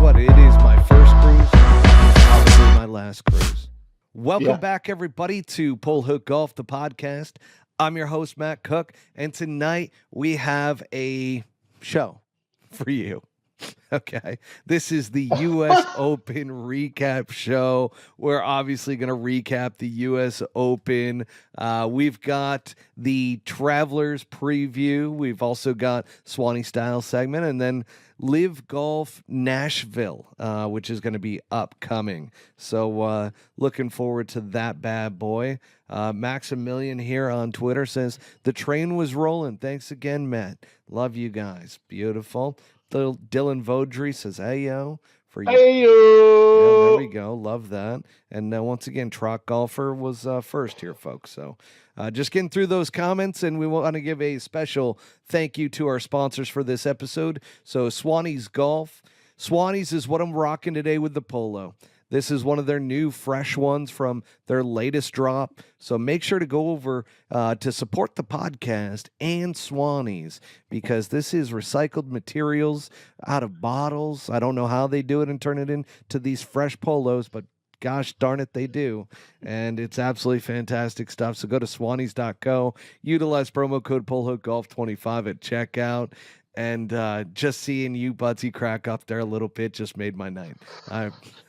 what? It is my first cruise, probably my last cruise. Welcome back, everybody, to Pole Hook Golf, the podcast. I'm your host, Matt Cook, and tonight we have a show for you. Okay, this is the U.S. Open recap show. We're obviously going to recap the U.S. Open. We've got the Travelers preview. We've also got Swannies Style Segment, and then Live Golf Nashville, which is going to be upcoming. So looking forward to that bad boy. Maximilian here on Twitter says, the train was rolling. Thanks again, Matt. Love you guys. Beautiful. Dylan Vodry says, hey, yo. For you. Hey, yo. Yeah, there we go. Love that. And once again, Trot Golfer was first here, folks. So just getting through those comments, and we want to give a special thank you to our sponsors for this episode. So Swannies Golf. Swannies is what I'm rocking today with the polo. This is one of their new fresh ones from their latest drop. So make sure to go over to support the podcast and Swannies, because this is recycled materials out of bottles. I don't know how they do it and turn it into these fresh polos, but gosh darn it, they do. And it's absolutely fantastic stuff. So go to swannies.co, utilize promo code PoleHookGolf25 at checkout. And just seeing you, Buttsy, crack up there a little bit just made my night.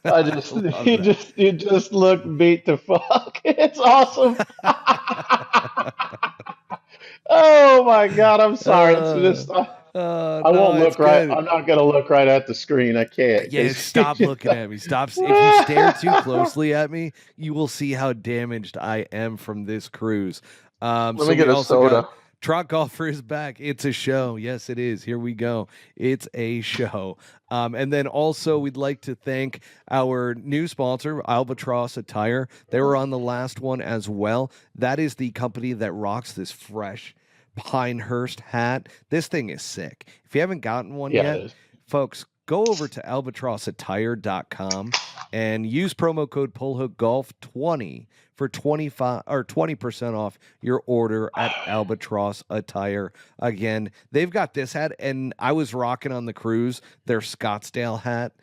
You just look beat the fuck. It's awesome. Oh my God, I'm sorry. I won't look right. Good. I'm not gonna look right at the screen. I can't. Yeah, stop looking at me. Stop. If you stare too closely at me, you will see how damaged I am from this cruise. Let me get a soda. Trot Golfer is back. It's a show. Yes, it is. Here we go. It's a show. And then also we'd like to thank our new sponsor, Albatross Attire. They were on the last one as well. That is the company that rocks this fresh Pinehurst hat. This thing is sick. If you haven't gotten one yet, folks, go over to albatrossattire.com and use promo code PoleHookGolf20 for 20% off your order at Albatross Attire. Again, they've got this hat, and I was rocking on the cruise their Scottsdale hat,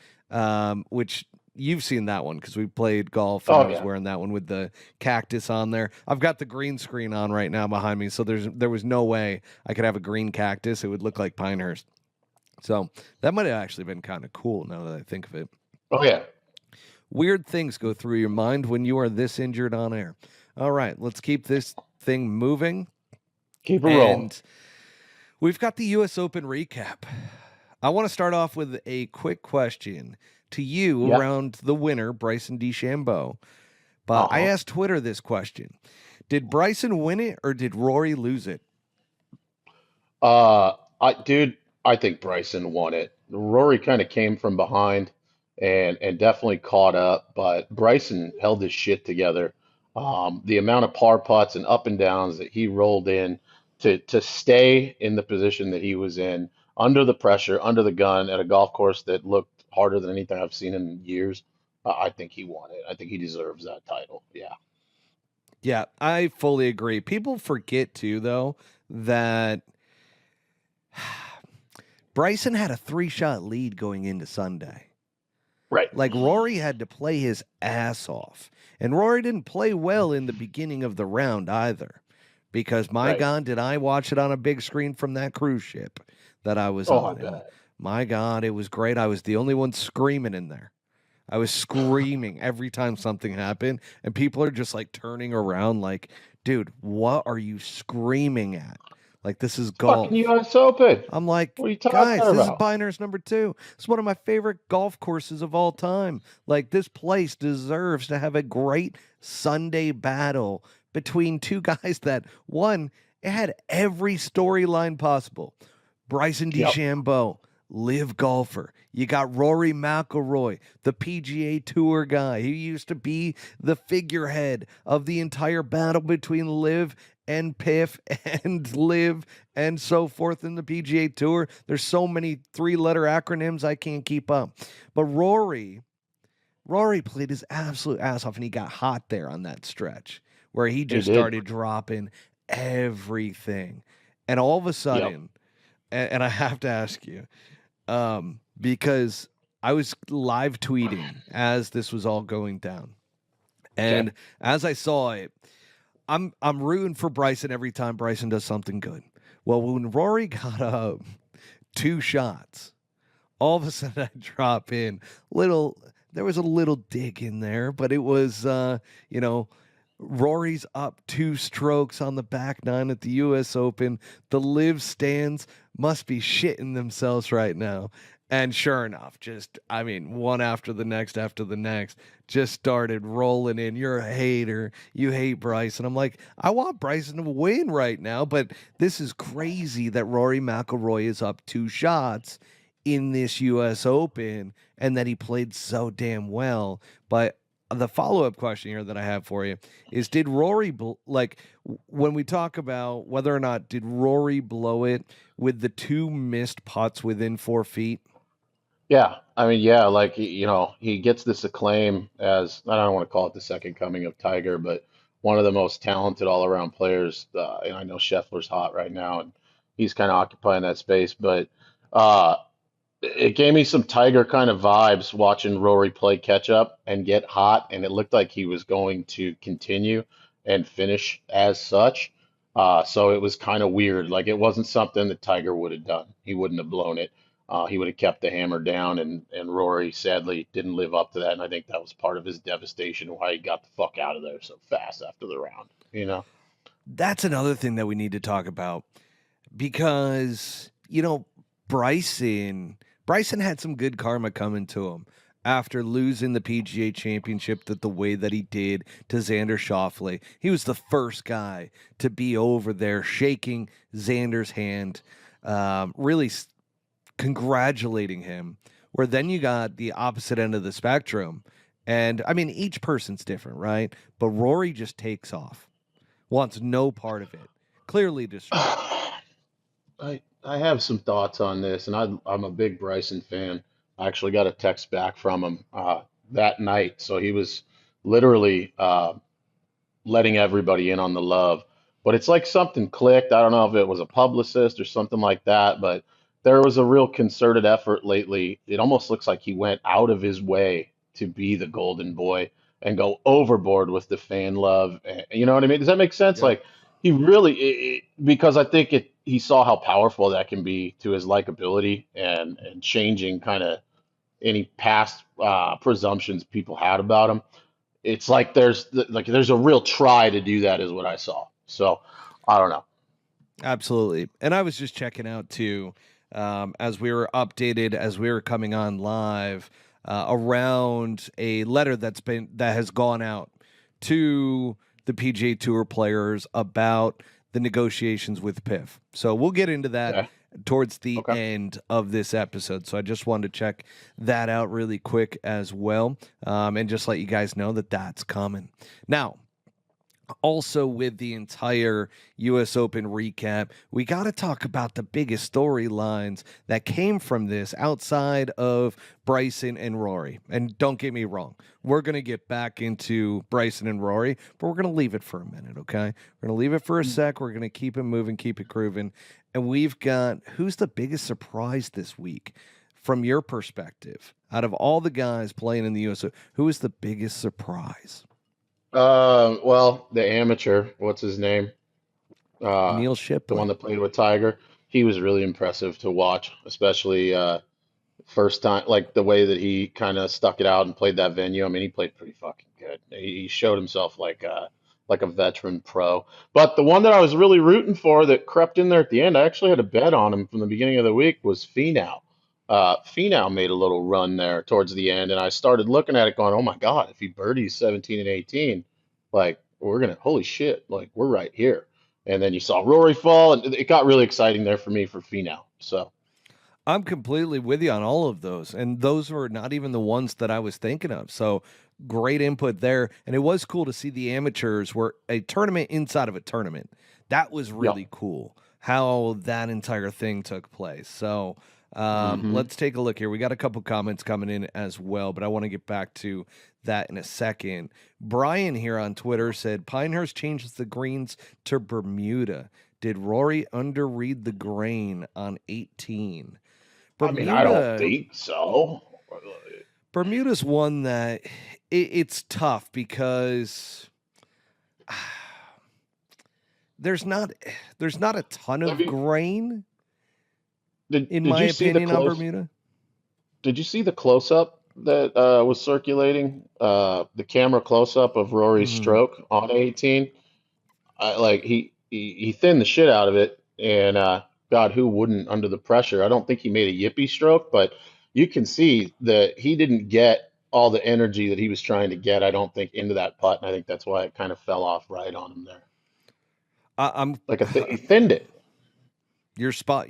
which you've seen that one because we played golf, and I was wearing that one with the cactus on there. I've got the green screen on right now behind me, so there was no way I could have a green cactus. It would look like Pinehurst. So that might have actually been kind of cool now that I think of it. Oh, yeah. Weird things go through your mind when you are this injured on air. All right, let's keep this thing moving. Keep it rolling. We've got the U.S. Open recap. I want to start off with a quick question to you around the winner, Bryson DeChambeau. But I asked Twitter this question. Did Bryson win it or did Rory lose it? I think Bryson won it. Rory kind of came from behind and definitely caught up, but Bryson held his shit together. The amount of par putts and up and downs that he rolled in to stay in the position that he was in, under the pressure, under the gun, at a golf course that looked harder than anything I've seen in years. I think he won it. I think he deserves that title. Yeah. Yeah, I fully agree. People forget too, though, that Bryson had a 3-shot lead going into Sunday. Right. Like, Rory had to play his ass off. And Rory didn't play well in the beginning of the round either. Because, my God, did I watch it on a big screen from that cruise ship that I was on. My God, it was great. I was the only one screaming in there. I was screaming every time something happened. And people are just, like, turning around like, dude, what are you screaming at? Like, this is golf. Fucking U.S. Open. I'm like, what are you guys, about? This is Pinehurst number 2. It's one of my favorite golf courses of all time. Like, this place deserves to have a great Sunday battle between two guys that, one, it had every storyline possible. Bryson DeChambeau, live golfer. You got Rory McIlroy, the PGA Tour guy. He used to be the figurehead of the entire battle between live and PIF and live and so forth in the PGA Tour. There's so many 3-letter acronyms I can't keep up. But Rory played his absolute ass off, and he got hot there on that stretch where he just started dropping everything. And all of a sudden, and I have to ask you, because I was live tweeting as this was all going down. Okay. And as I saw it, I'm rooting for Bryson every time Bryson does something good. Well, when Rory got up 2 shots, all of a sudden I drop in there was a little dig in there, but it was you know, Rory's up 2 strokes on the back 9 at the US Open. The live stands must be shitting themselves right now. And sure enough, one after the next, just started rolling in. You're a hater. You hate Bryson. I'm like, I want Bryson to win right now, but this is crazy that Rory McIlroy is up 2 shots in this US Open and that he played so damn well. But the follow-up question here that I have for you is, did Rory when we talk about whether or not did Rory blow it with the 2 missed putts within 4 feet? Yeah, I mean, yeah, like he gets this acclaim as, I don't want to call it the second coming of Tiger, but one of the most talented all-around players. And I know Scheffler's hot right now, and he's kind of occupying that space. But uh, it gave me some Tiger kind of vibes watching Rory play catch up and get hot, and it looked like he was going to continue and finish as such. So it was kind of weird. Like it wasn't something that Tiger would have done. He wouldn't have blown it. He would have kept the hammer down, and Rory sadly didn't live up to that. And I think that was part of his devastation, why he got the fuck out of there so fast after the round. You know? That's another thing that we need to talk about because, Bryson had some good karma coming to him after losing the PGA Championship the way that he did to Xander Schauffele. He was the first guy to be over there shaking Xander's hand, really congratulating him, where then you got the opposite end of the spectrum. And I mean, each person's different, right? But Rory just takes off, wants no part of it. Clearly distraught. I have some thoughts on this, and I'm a big Bryson fan. I actually got a text back from him that night, so he was literally letting everybody in on the love. But it's like something clicked. I don't know if it was a publicist or something like that, but there was a real concerted effort lately. It almost looks like he went out of his way to be the golden boy and go overboard with the fan love. You know what I mean? Does that make sense? Yep. Like he really, because I think he saw how powerful that can be to his likability and changing kind of any past presumptions people had about him. It's like there's a real try to do that is what I saw. So I don't know. Absolutely. And I was just checking out too, as we were updated, as we were coming on live, around a letter that has gone out to the PGA Tour players about the negotiations with PIF. So we'll get into that Okay. towards the Okay. end of this episode. So I just wanted to check that out really quick as well, and just let you guys know that that's coming. Now, also with the entire US Open recap, we got to talk about the biggest storylines that came from this outside of Bryson and Rory. And don't get me wrong, we're going to get back into Bryson and Rory, but we're going to leave it for a minute, okay? We're going to leave it for a sec. We're going to keep it moving, keep it grooving. And we've got, who's the biggest surprise this week from your perspective? Out of all the guys playing in the US, who is the biggest surprise? Well, the amateur, what's his name? Neil The one Shipley. that played with Tiger. He was really impressive to watch, especially first time, like the way that he kind of stuck it out and played that venue. I mean, he played pretty fucking good. He showed himself like a veteran pro. But the one that I was really rooting for that crept in there at the end, I actually had a bet on him from the beginning of the week, was Finau. Finau made a little run there towards the end, and I started looking at it going, oh my God, if he birdies 17 and 18, like holy shit, like we're right here. And then you saw Rory fall, and it got really exciting there for me for Finau. So. I'm completely with you on all of those. And those were not even the ones that I was thinking of. So great input there. And it was cool to see the amateurs were a tournament inside of a tournament. That was Yep. really cool how that entire thing took place. So Hmm. let's take a look here. We got a couple comments coming in as well, but I want to get back to that in a second. Brian here on Twitter said Pinehurst changes the greens to Bermuda. Did Rory underread the grain on 18? I mean, I don't Bermuda, think so. Bermuda's one that it's tough because there's not a ton Have of you grain in did my you see the opinion on close? Bermuda. Did you see the close up that was circulating? The camera close up of Rory's Mhm. stroke on 18. Like he thinned the shit out of it, and God, who wouldn't under the pressure? I don't think he made a yippee stroke, but you can see that he didn't get all the energy that he was trying to get. I don't think into that putt, and I think that's why it kind of fell off right on him there. I'm Like he thinned it. you're spot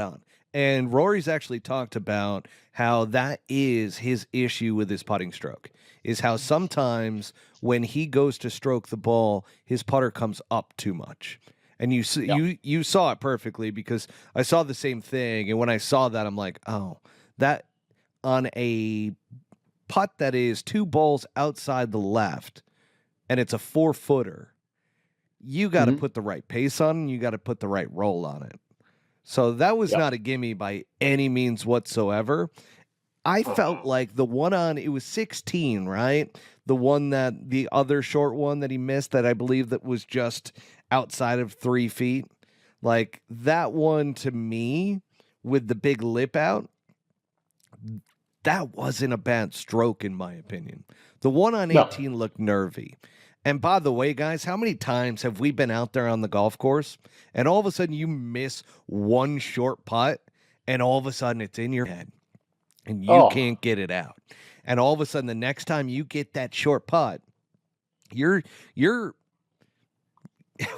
on. And Rory's actually talked about how that is his issue with his putting stroke, is how sometimes when he goes to stroke the ball, his putter comes up too much. And Yeah. you saw it perfectly because I saw the same thing. And when I saw that, I'm like, oh, that on a putt that is two balls outside the left and it's a 4-footer, you got to Hmm. put the right pace on and you got to put the right roll on it. So that was Yeah. not a gimme by any means whatsoever. I felt like the one on it was 16, right? The one that the other short one that he missed that I believe that was just outside of 3 feet. Like that one to me with the big lip out, that wasn't a bad stroke in my opinion. The one on No. 18 looked nervy. And by the way, guys, how many times have we been out there on the golf course and all of a sudden you miss one short putt and all of a sudden it's in your head and you Oh, can't get it out. And all of a sudden the next time you get that short putt, you're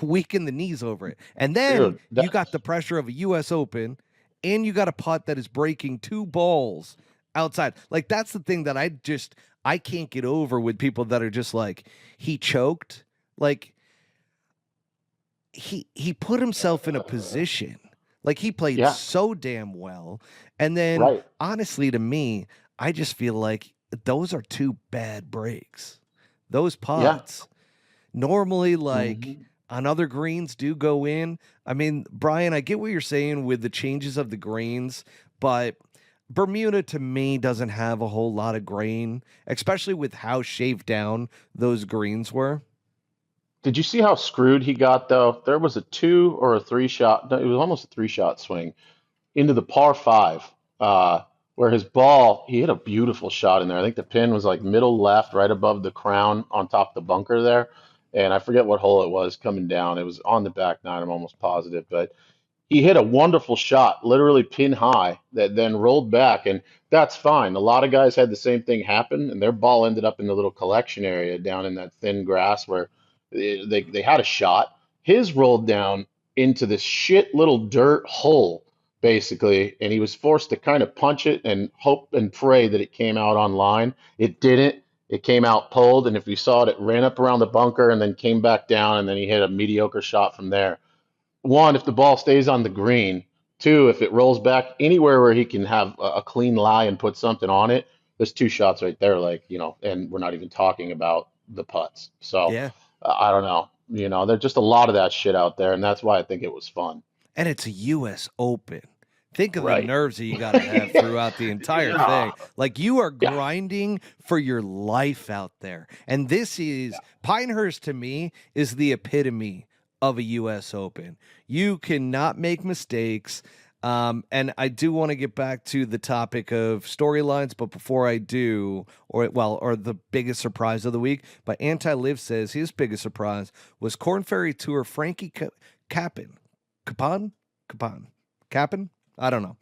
weak in the knees over it. And then dude, you got the pressure of a US Open and you got a putt that is breaking two balls outside. Like that's the thing that I can't get over with people that are just like he choked. Like he put himself in a position. Like he played yeah, so damn well. And then right. honestly to me, I just feel like those are two bad breaks. Those Yeah. putts normally like Hmm. on other greens do go in. I mean, Brian, I get what you're saying with the changes of the greens, but Bermuda to me doesn't have a whole lot of grain, especially with how shaved down those greens were. Did you see how screwed he got though? There was a two or a three shot. No, it was almost a three shot swing into the par five, uh, where his ball, he hit a beautiful shot in there. I think the pin was like middle left, right above the crown on top of the bunker there. And I forget what hole it was coming down. It was on the back nine, I'm almost positive. But he hit a wonderful shot, literally pin high, that then rolled back, and that's fine. A lot of guys had the same thing happen, and their ball ended up in the little collection area down in that thin grass where they had a shot. His rolled down into this shit little dirt hole, basically, and he was forced to kind of punch it and hope and pray that it came out on line. It didn't. It came out pulled, and if you saw it, it ran up around the bunker and then came back down, and then he hit a mediocre shot from there. One, if the ball stays on the green. Two, if it rolls back anywhere where he can have a clean lie and put something on it, there's two shots right there, like, and we're not even talking about the putts. So Yeah. I don't know. There's just a lot of that shit out there, and that's why I think it was fun. And it's a US Open. Think of the Right. nerves that you got to have throughout the entire Yeah. thing. Like you are Yeah. grinding for your life out there. And this is Yeah. Pinehurst to me is the epitome of a US Open. You cannot make mistakes. And I do want to get back to the topic of storylines, but before I do, or the biggest surprise of the week, but Anti-Live says his biggest surprise was Corn Ferry Tour Frankie Capin. Capon? Capon. Capon? I don't know.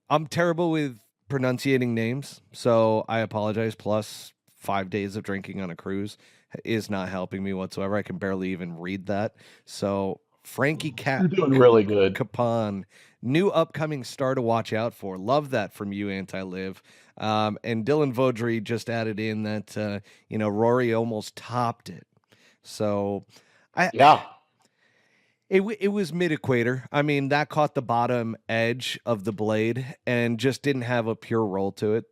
I'm terrible with pronunciating names, so I apologize. Plus, 5 days of drinking on a cruise is not helping me whatsoever. I can barely even read that. So, Frankie You're doing really good. Capon, new upcoming star to watch out for. Love that from you, Anti-Live. And Dylan Vaudry just added in that, Rory almost topped it. So, I Yeah. it was mid equator. I mean, that caught the bottom edge of the blade and just didn't have a pure roll to it.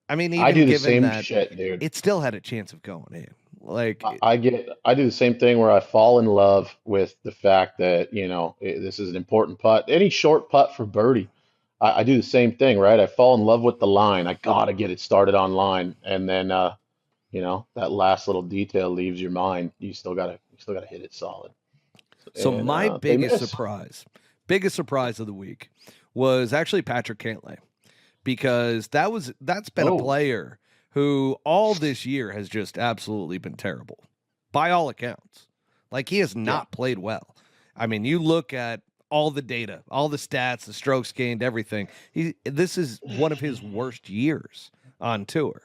I mean, I even do the given same that, shit, dude. it still had a chance of going in. Like, I do the same thing where I fall in love with the fact that, this is an important putt. Any short putt for birdie. I do the same thing, right? I fall in love with the line. I gotta get it started online, and then that last little detail leaves your mind. You still gotta hit it solid, So and my they miss. biggest surprise of the week was actually Patrick Cantlay, because that's been a Oh, player who all this year has just absolutely been terrible by all accounts. Like, he has yeah. not played well. I mean, you look at all the data, all the stats, the strokes gained, everything. This is one of his worst years on tour.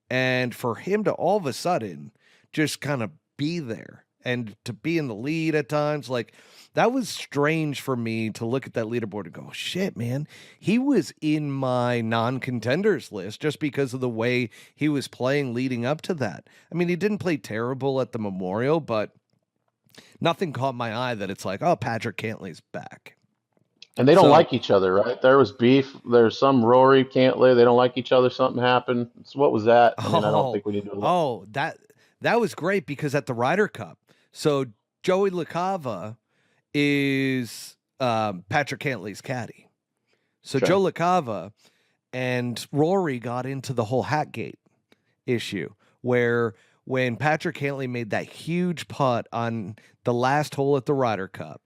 And for him to all of a sudden just kind of be there and to be in the lead at times, like, that was strange for me to look at that leaderboard and go, shit, man, he was in my non-contenders list just because of the way he was playing leading up to that. I mean, he didn't play terrible at the Memorial, but nothing caught my eye that it's like, oh, Patrick Cantlay's back. And they don't So, like each other, right? There was beef. There's some Rory Cantlay. They don't like each other. Something happened. So what was that? I mean, I don't oh, think we need to look. oh, that was great, because at the Ryder Cup, so Joey LaCava is Patrick Cantlay's caddy. So Okay. Joe LaCava and Rory got into the whole Hatgate issue, where when Patrick Cantlay made that huge putt on the last hole at the Ryder Cup,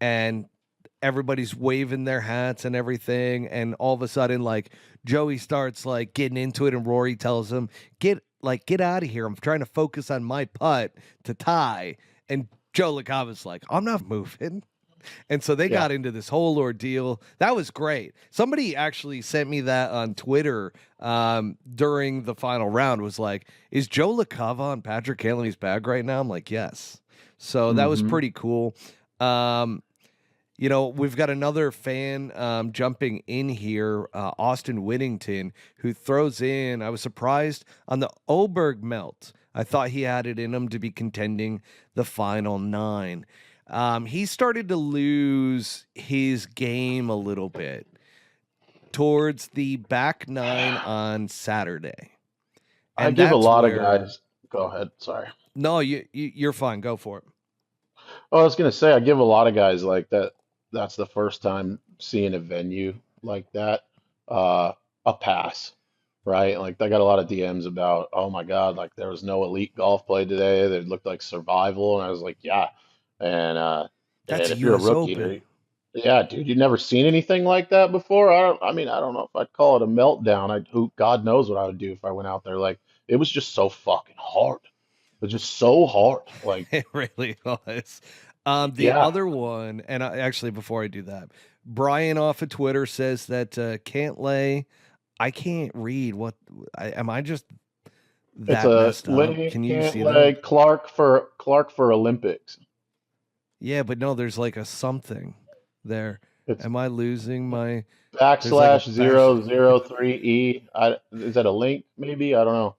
and everybody's waving their hats and everything, and all of a sudden, like, Joey starts like getting into it, and Rory tells him, get out of here, I'm trying to focus on my putt to tie. And Joe LaCava's like, I'm not moving. And so they Yeah. got into this whole ordeal. That was great. Somebody actually sent me that on Twitter during the final round, was like, is Joe LaCava on Patrick Cantlay's bag right now? I'm like, yes. So that was Hmm. pretty cool. Um, we've got another fan jumping in here, Austin Whittington, who throws in, I was surprised on the Oberg melt. I thought he had it in him to be contending the final 9. He started to lose his game a little bit towards the back 9 on Saturday. I And give a that's lot of where, guys. Go ahead. Sorry. no, you're fine. Go for it. Oh, I was gonna say I give a lot of guys like that. That's the first time seeing a venue like that. A pass, right? Like I got a lot of DMs about, oh my God, like there was no elite golf play today. That looked like survival, and I was like, yeah. And That's and a if you're a U.S. rookie, Open. yeah, dude, you've never seen anything like that before. I mean, I don't know if I'd call it a meltdown. Who God knows what I would do if I went out there. Like it was just so fucking hard. It was just so hard. Like, It really was. The yeah. other one, and actually, before I do that, Brian off of Twitter says that Cantlay, I can't read what, am I just It's that a messed up? Lane Can you see that? Cantlay Clark for Olympics. Yeah, but no, there's like a something there. It's Am I losing my, there's like a backslash bash. 003E. Is that a link? Maybe I don't know.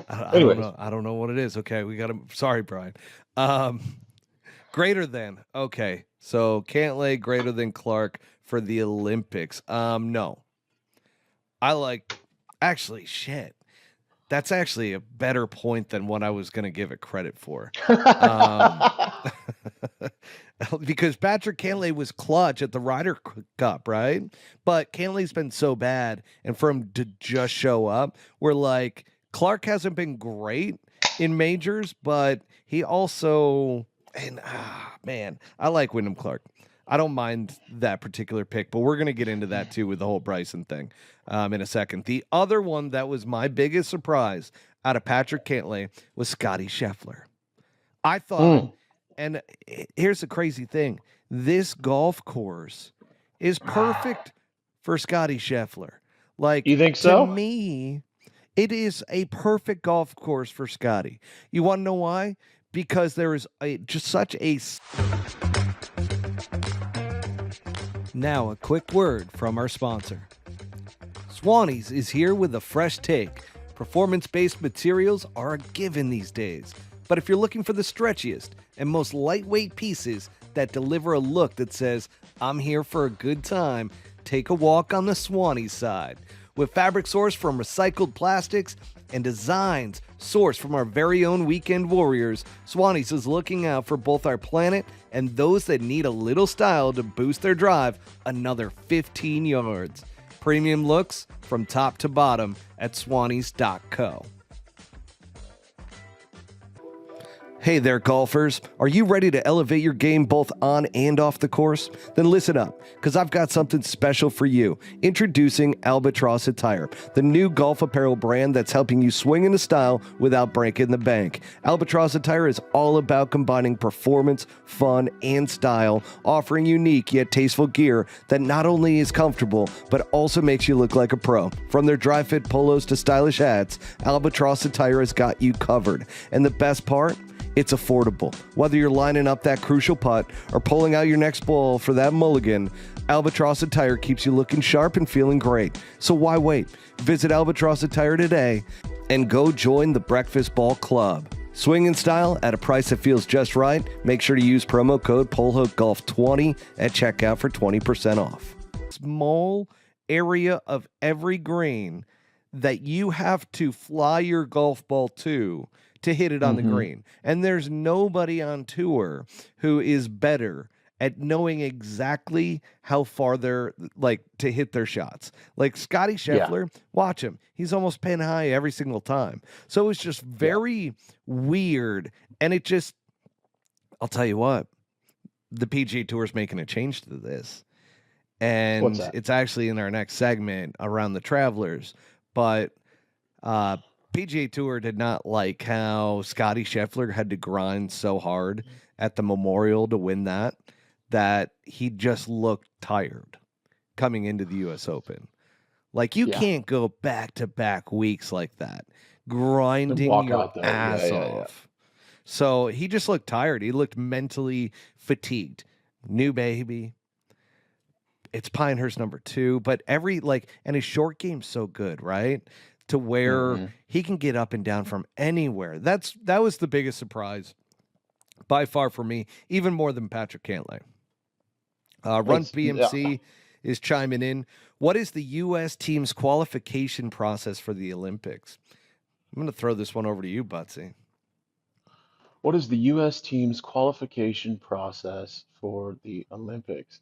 I don't Anyways, know. I don't know what it is. Okay, we got to, sorry, Brian. Um, Greater than. Okay. So Cantlay greater than Clark for the Olympics. No. I like, actually, shit. That's actually a better point than what I was going to give it credit for. Um, because Patrick Cantlay was clutch at the Ryder Cup, right? But Cantley's been so bad, and for him to just show up, we're like, Clark hasn't been great in majors, but he also, and man, I like Wyndham Clark. I don't mind that particular pick, but we're going to get into that too with the whole Bryson thing in a second. The other one that was my biggest surprise out of Patrick Cantlay was Scottie Scheffler. I thought, mm. and here's the crazy thing, this golf course is perfect for Scottie Scheffler. Like, You think to so? me, it is a perfect golf course for Scottie. You want to know why? Because there is just such a. Now, a quick word from our sponsor. Swannies is here with a fresh take. Performance-based materials are a given these days. But if you're looking for the stretchiest and most lightweight pieces that deliver a look that says, I'm here for a good time, take a walk on the Swannies side. With fabric sourced from recycled plastics and designs sourced from our very own weekend warriors, Swannies is looking out for both our planet and those that need a little style to boost their drive another 15 yards. Premium looks from top to bottom at swannies.co. Hey there, golfers. Are you ready to elevate your game both on and off the course? Then listen up, because I've got something special for you. Introducing Albatross Attire, the new golf apparel brand that's helping you swing into style without breaking the bank. Albatross Attire is all about combining performance, fun, and style, offering unique yet tasteful gear that not only is comfortable, but also makes you look like a pro. From their dry fit polos to stylish hats, Albatross Attire has got you covered. And the best part? It's affordable. Whether you're lining up that crucial putt or pulling out your next ball for that mulligan, Albatross Attire keeps you looking sharp and feeling great. So why wait? Visit Albatross Attire today and go join the Breakfast Ball Club. Swing in style at a price that feels just right. Make sure to use promo code PoleHookGolf20 at checkout for 20% off. Small area of every green that you have to fly your golf ball to hit it on the green. And there's nobody on tour who is better at knowing exactly how far they're like to hit their shots. Like Scottie Scheffler, watch him. He's almost pin high every single time. So it's just very weird. And it just, I'll tell you what, the PGA Tour is making a change to this. And it's actually in our next segment around the Travelers. But PGA Tour did not like how Scottie Scheffler had to grind so hard at the Memorial to win that he just looked tired coming into the U.S. Open. Like, you can't go back-to-back weeks like that, grinding your ass off. So he just looked tired. He looked mentally fatigued. New baby. It's Pinehurst number 2, but and his short game's so good, right? To where he can get up and down from anywhere. That was the biggest surprise by far for me, even more than Patrick Cantlay. Run BMC is chiming in. What is the U.S. team's qualification process for the Olympics? I'm going to throw this one over to you, Buttsy. What is the U.S. team's qualification process for the Olympics?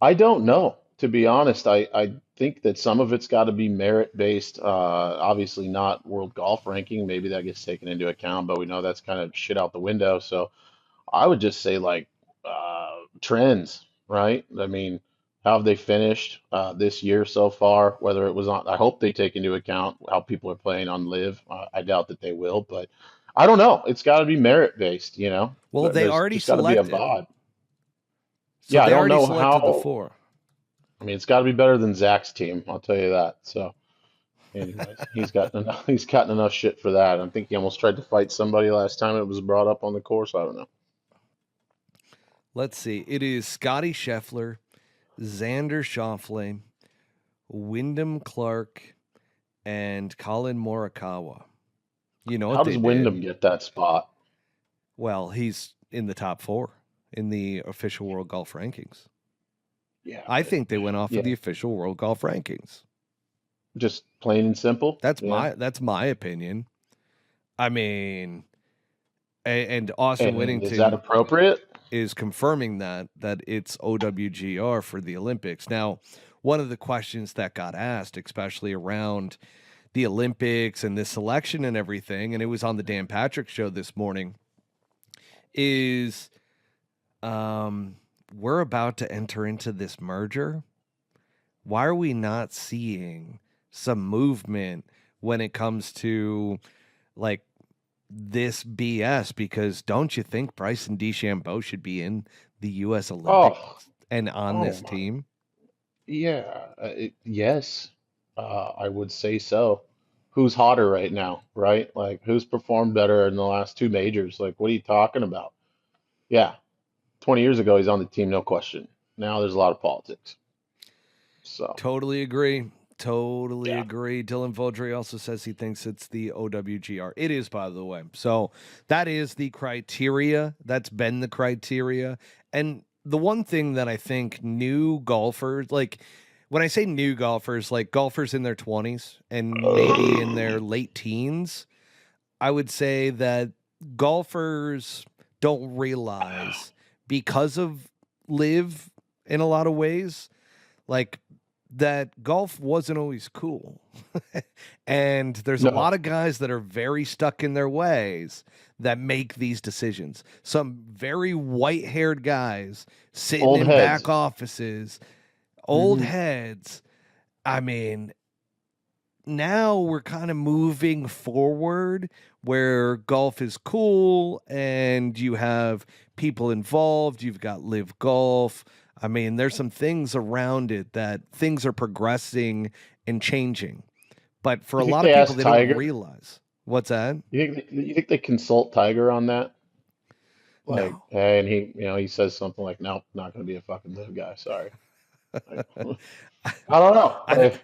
I don't know, to be honest. I think that some of it's got to be merit based. Obviously not world golf ranking. Maybe that gets taken into account, but we know that's kind of shit out the window. So I would just say trends, right? I mean, how have they finished this year so far? Whether it was on, I hope they take into account how people are playing on live. I doubt that they will, but I don't know. It's got to be merit based, you know. Well, they already selected. Got to be a vibe. So yeah, I they don't already know selected how. the 4. I mean, it's got to be better than Zach's team. I'll tell you that. So, anyways, he's gotten enough shit for that. I think he almost tried to fight somebody last time it was brought up on the course. I don't know. Let's see. It is Scottie Scheffler, Xander Schauffele, Wyndham Clark, and Colin Morikawa. You know what How does Wyndham get that spot? Well, he's in the top 4 in the official World Golf Rankings. Yeah, I think they went off of the official World Golf Rankings. Just plain and simple. That's my opinion. I mean, and Austin Whittington, is that appropriate? Is confirming that it's OWGR for the Olympics. Now, one of the questions that got asked, especially around the Olympics and this selection and everything, and it was on the Dan Patrick show this morning, is we're about to enter into this merger. Why are we not seeing some movement when it comes to like this BS? Because don't you think Bryson DeChambeau should be in the U.S. Olympics and on this team? Yeah, yes, I would say so. Who's hotter right now, right? Like, who's performed better in the last 2 majors? Like, what are you talking about? Yeah, 20 years ago, he's on the team, no question. Now there's a lot of politics. So totally agree. Totally agree. Dylan Vaudry also says he thinks it's the OWGR. It is, by the way. So that is the criteria. That's been the criteria. And the one thing that I think new golfers, like when I say new golfers, like golfers in their 20s and maybe in their late teens, I would say that golfers don't realize because of live in a lot of ways, like that golf wasn't always cool. And there's a No, lot of guys that are very stuck in their ways that make these decisions. Some very white haired guys sitting old in back heads. offices, old Hmm. heads. I mean, now we're kind of moving forward where golf is cool and you have people involved. You've got live golf. I mean, there's some things around it that things are progressing and changing. But for You a think lot of they people, asked they don't Tiger? realize what's that. You think they consult Tiger on that? Like, No, hey, and he says something like, "Nope, not going to be a fucking live guy. Sorry." Like, I don't know. I, Like,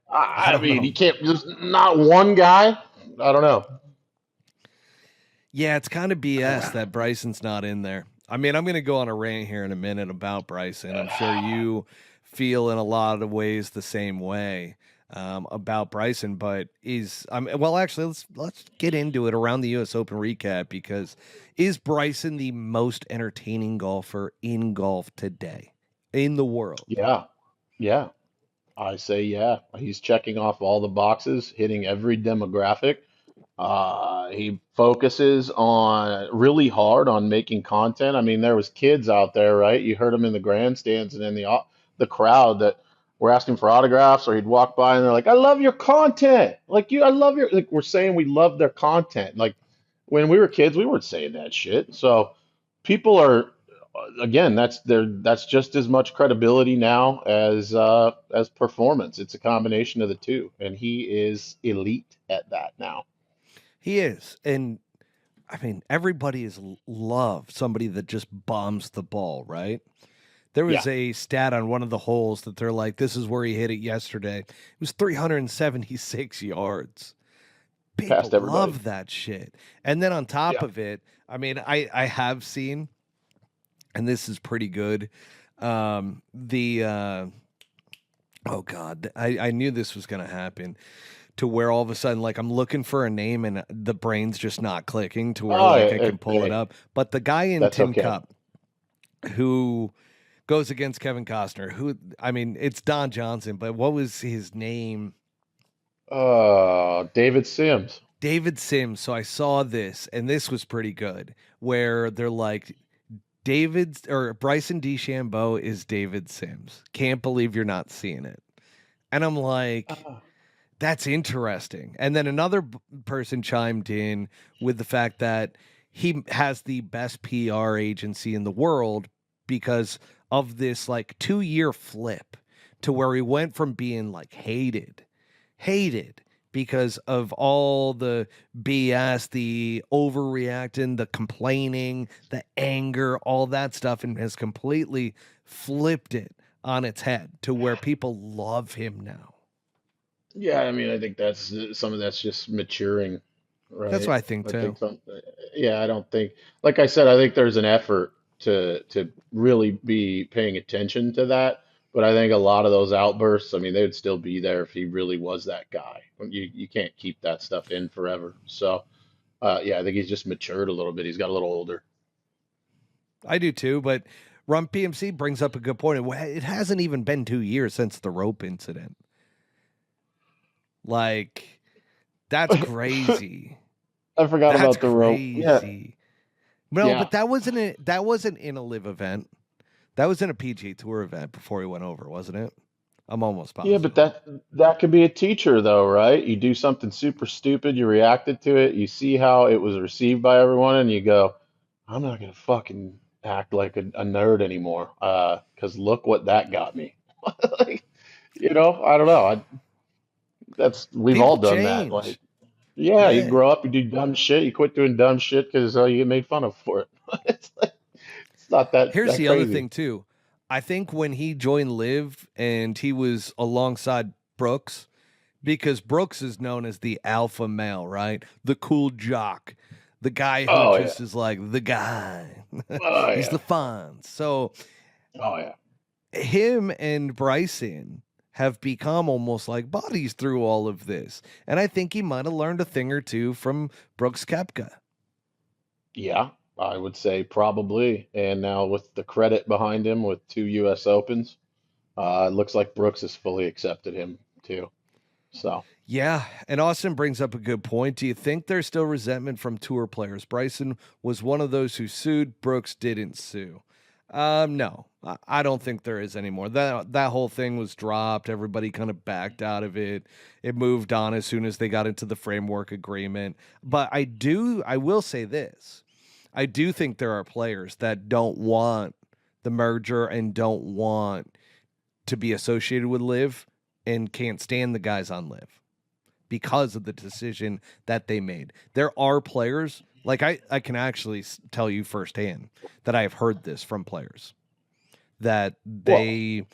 I I don't mean, know. you can't just not one guy. I don't know. Yeah, it's kind of BS that Bryson's not in there. I mean, I'm going to go on a rant here in a minute about Bryson. I'm sure you feel in a lot of ways the same way about Bryson, but well, actually, let's get into it around the U.S. Open recap because is Bryson the most entertaining golfer in golf today in the world? Yeah, yeah. I say yeah. He's checking off all the boxes, hitting every demographic. He focuses on really hard on making content. I mean, there was kids out there, right? You heard him in the grandstands and in the crowd that were asking for autographs, or he'd walk by and they're like, "I love your content." Like I love your like we're saying we love their content. Like when we were kids, we weren't saying that shit. So people are again, that's just as much credibility now as performance. It's a combination of the two, and he is elite at that now. He is. And I mean, everybody is love somebody that just bombs the ball, right? There Yeah, was a stat on one of the holes that they're like, this is where he hit it yesterday. It was 376 yards. past People everybody. love that shit. And then on top Yeah. of it, I mean, I have seen, and this is pretty good. The oh God, I knew this was gonna happen to where all of a sudden, like I'm looking for a name and the brain's just not clicking to where Oh, like I can pull it hey, up. But the guy in that's Tin okay. Cup who goes against Kevin Costner, who I mean, it's Don Johnson, but what was his name? David Sims. David Sims. So I saw this, and this was pretty good, where they're like, David or Bryson DeChambeau is David Sims. Can't believe you're not seeing it. And I'm like, Ah, that's interesting. And then another person chimed in with the fact that he has the best PR agency in the world because of this like 2 year flip to where he went from being like hated because of all the BS, the overreacting, the complaining, the anger, all that stuff, and has completely flipped it on its head to where people love him now. yeah, I mean, I think that's some of that's just maturing, That's what right? I think I too. think some, yeah, I don't think, like I said, I think there's an effort to really be paying attention to that. But I think a lot of those outbursts, I mean, they would still be there if he really was that guy. You can't keep that stuff in forever. So, yeah, I think he's just matured a little bit. He's got a little older. I do too, but Rum PMC brings up a good point. It hasn't even been 2 years since the rope incident. Like, that's crazy. I forgot That's about the rope. Yeah, crazy. No, yeah, but that wasn't in a live event. That was in a PGA Tour event before he went over, wasn't it? I'm almost yeah. But positive. that could be a teacher, though, right? You do something super stupid, you reacted to it, you see how it was received by everyone, and you go, "I'm not gonna fucking act like a nerd anymore." 'Cause look what that got me. Like, I don't know. That's we've People all done that. Like, change. yeah, you Yeah. grow up, you do dumb shit, you quit doing dumb shit because you get made fun of for it. It's like, it's not Here's that the other crazy. thing too. I think when he joined Live and he was alongside Brooks, because Brooks is known as the alpha male, right? The cool jock, the guy who Oh yeah. just is like the guy. Oh He's yeah. the fun. So Oh yeah. him and Bryson, have become almost like buddies through all of this. And I think he might have learned a thing or two from Brooks Koepka. Yeah, I would say probably. And now with the credit behind him with 2 U.S. Opens, it looks like Brooks has fully accepted him too. So Yeah, and Austin brings up a good point. Do you think there's still resentment from tour players? Bryson was one of those who sued. Brooks didn't sue. No, I don't think there is anymore. That whole thing was dropped. Everybody kind of backed out of it. It moved on as soon as they got into the framework agreement. But I will say this. I do think there are players that don't want the merger and don't want to be associated with Live and can't stand the guys on Live because of the decision that they made. There are players, like I can actually tell you firsthand that I have heard this from players, that well, they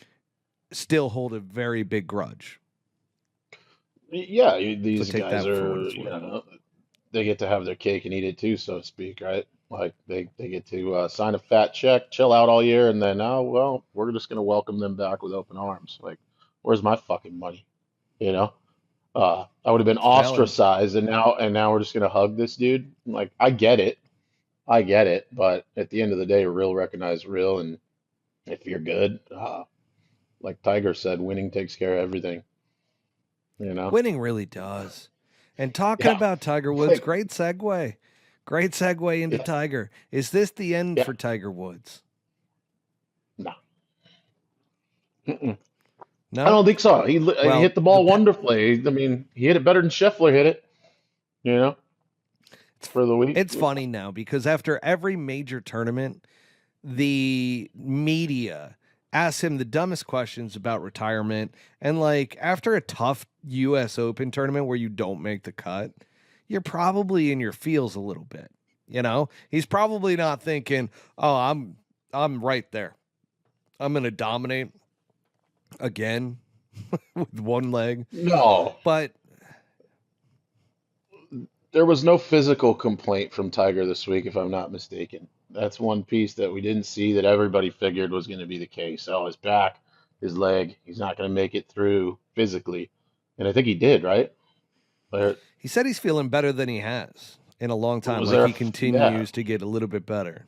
still hold a very big grudge. yeah, So these take guys that for what are, it's worth. they get to have their cake and eat it too, so to speak, right? Like they get to sign a fat check, chill out all year, and then, oh, well, we're just gonna welcome them back with open arms. Like, where's my fucking money? You know? I would have been It's valid. ostracized, and now we're just gonna hug this dude. Like, I get it, but at the end of the day, real recognize real, and if you're good, like Tiger said, winning takes care of everything. You know? Winning really does. And talking Yeah. about Tiger Woods, Like, great segue. Great segue into yeah, Tiger. Is this the end yeah. for Tiger Woods? No. Mm-mm. I No? don't think so. He Well, hit the ball wonderfully. I mean, he hit it better than Scheffler hit it, you know, it's for the week. it's funny now because after every major tournament, the media asks him the dumbest questions about retirement. And like after a tough US Open tournament where you don't make the cut, you're probably in your feels a little bit. You know, he's probably not thinking, "Oh, I'm right there. I'm going to dominate again with one leg." No, But there was no physical complaint from Tiger this week, if I'm not mistaken. That's one piece that we didn't see that everybody figured was going to be the case. Oh, his back, his leg, he's not going to make it through physically. And I think he did, right? Or he said he's feeling better than he has in a long time. was Like there, he yeah. continues to get a little bit better.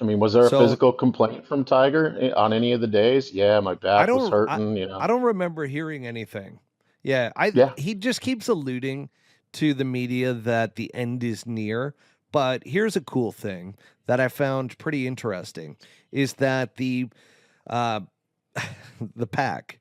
I mean, was there a So physical complaint from Tiger on any of the days? Yeah, my I back was don't I, hurting, I don't remember hearing anything. Yeah, I Yeah, he just keeps alluding to the media that the end is near. But here's a cool thing that I found pretty interesting is that uh the pack.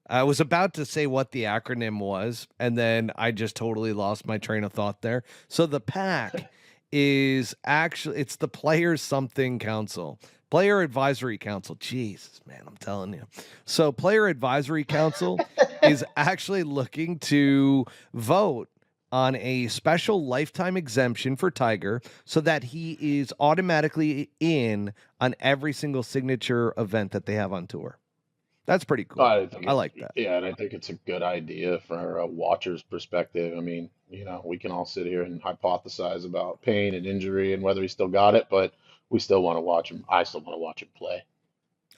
I was about to say what the acronym was, and then I just totally lost my train of thought there. So the pack is actually it's the Players Something Council. Player Advisory Council. Jesus, man, I'm telling you. So Player Advisory Council is actually looking to vote on a special lifetime exemption for Tiger so that he is automatically in on every single signature event that they have on tour. That's pretty cool. I think I it's like that. yeah, and I think it's a good idea for a watcher's perspective. I mean, we can all sit here and hypothesize about pain and injury and whether he still got it, but we still want to watch him. I still want to watch him play.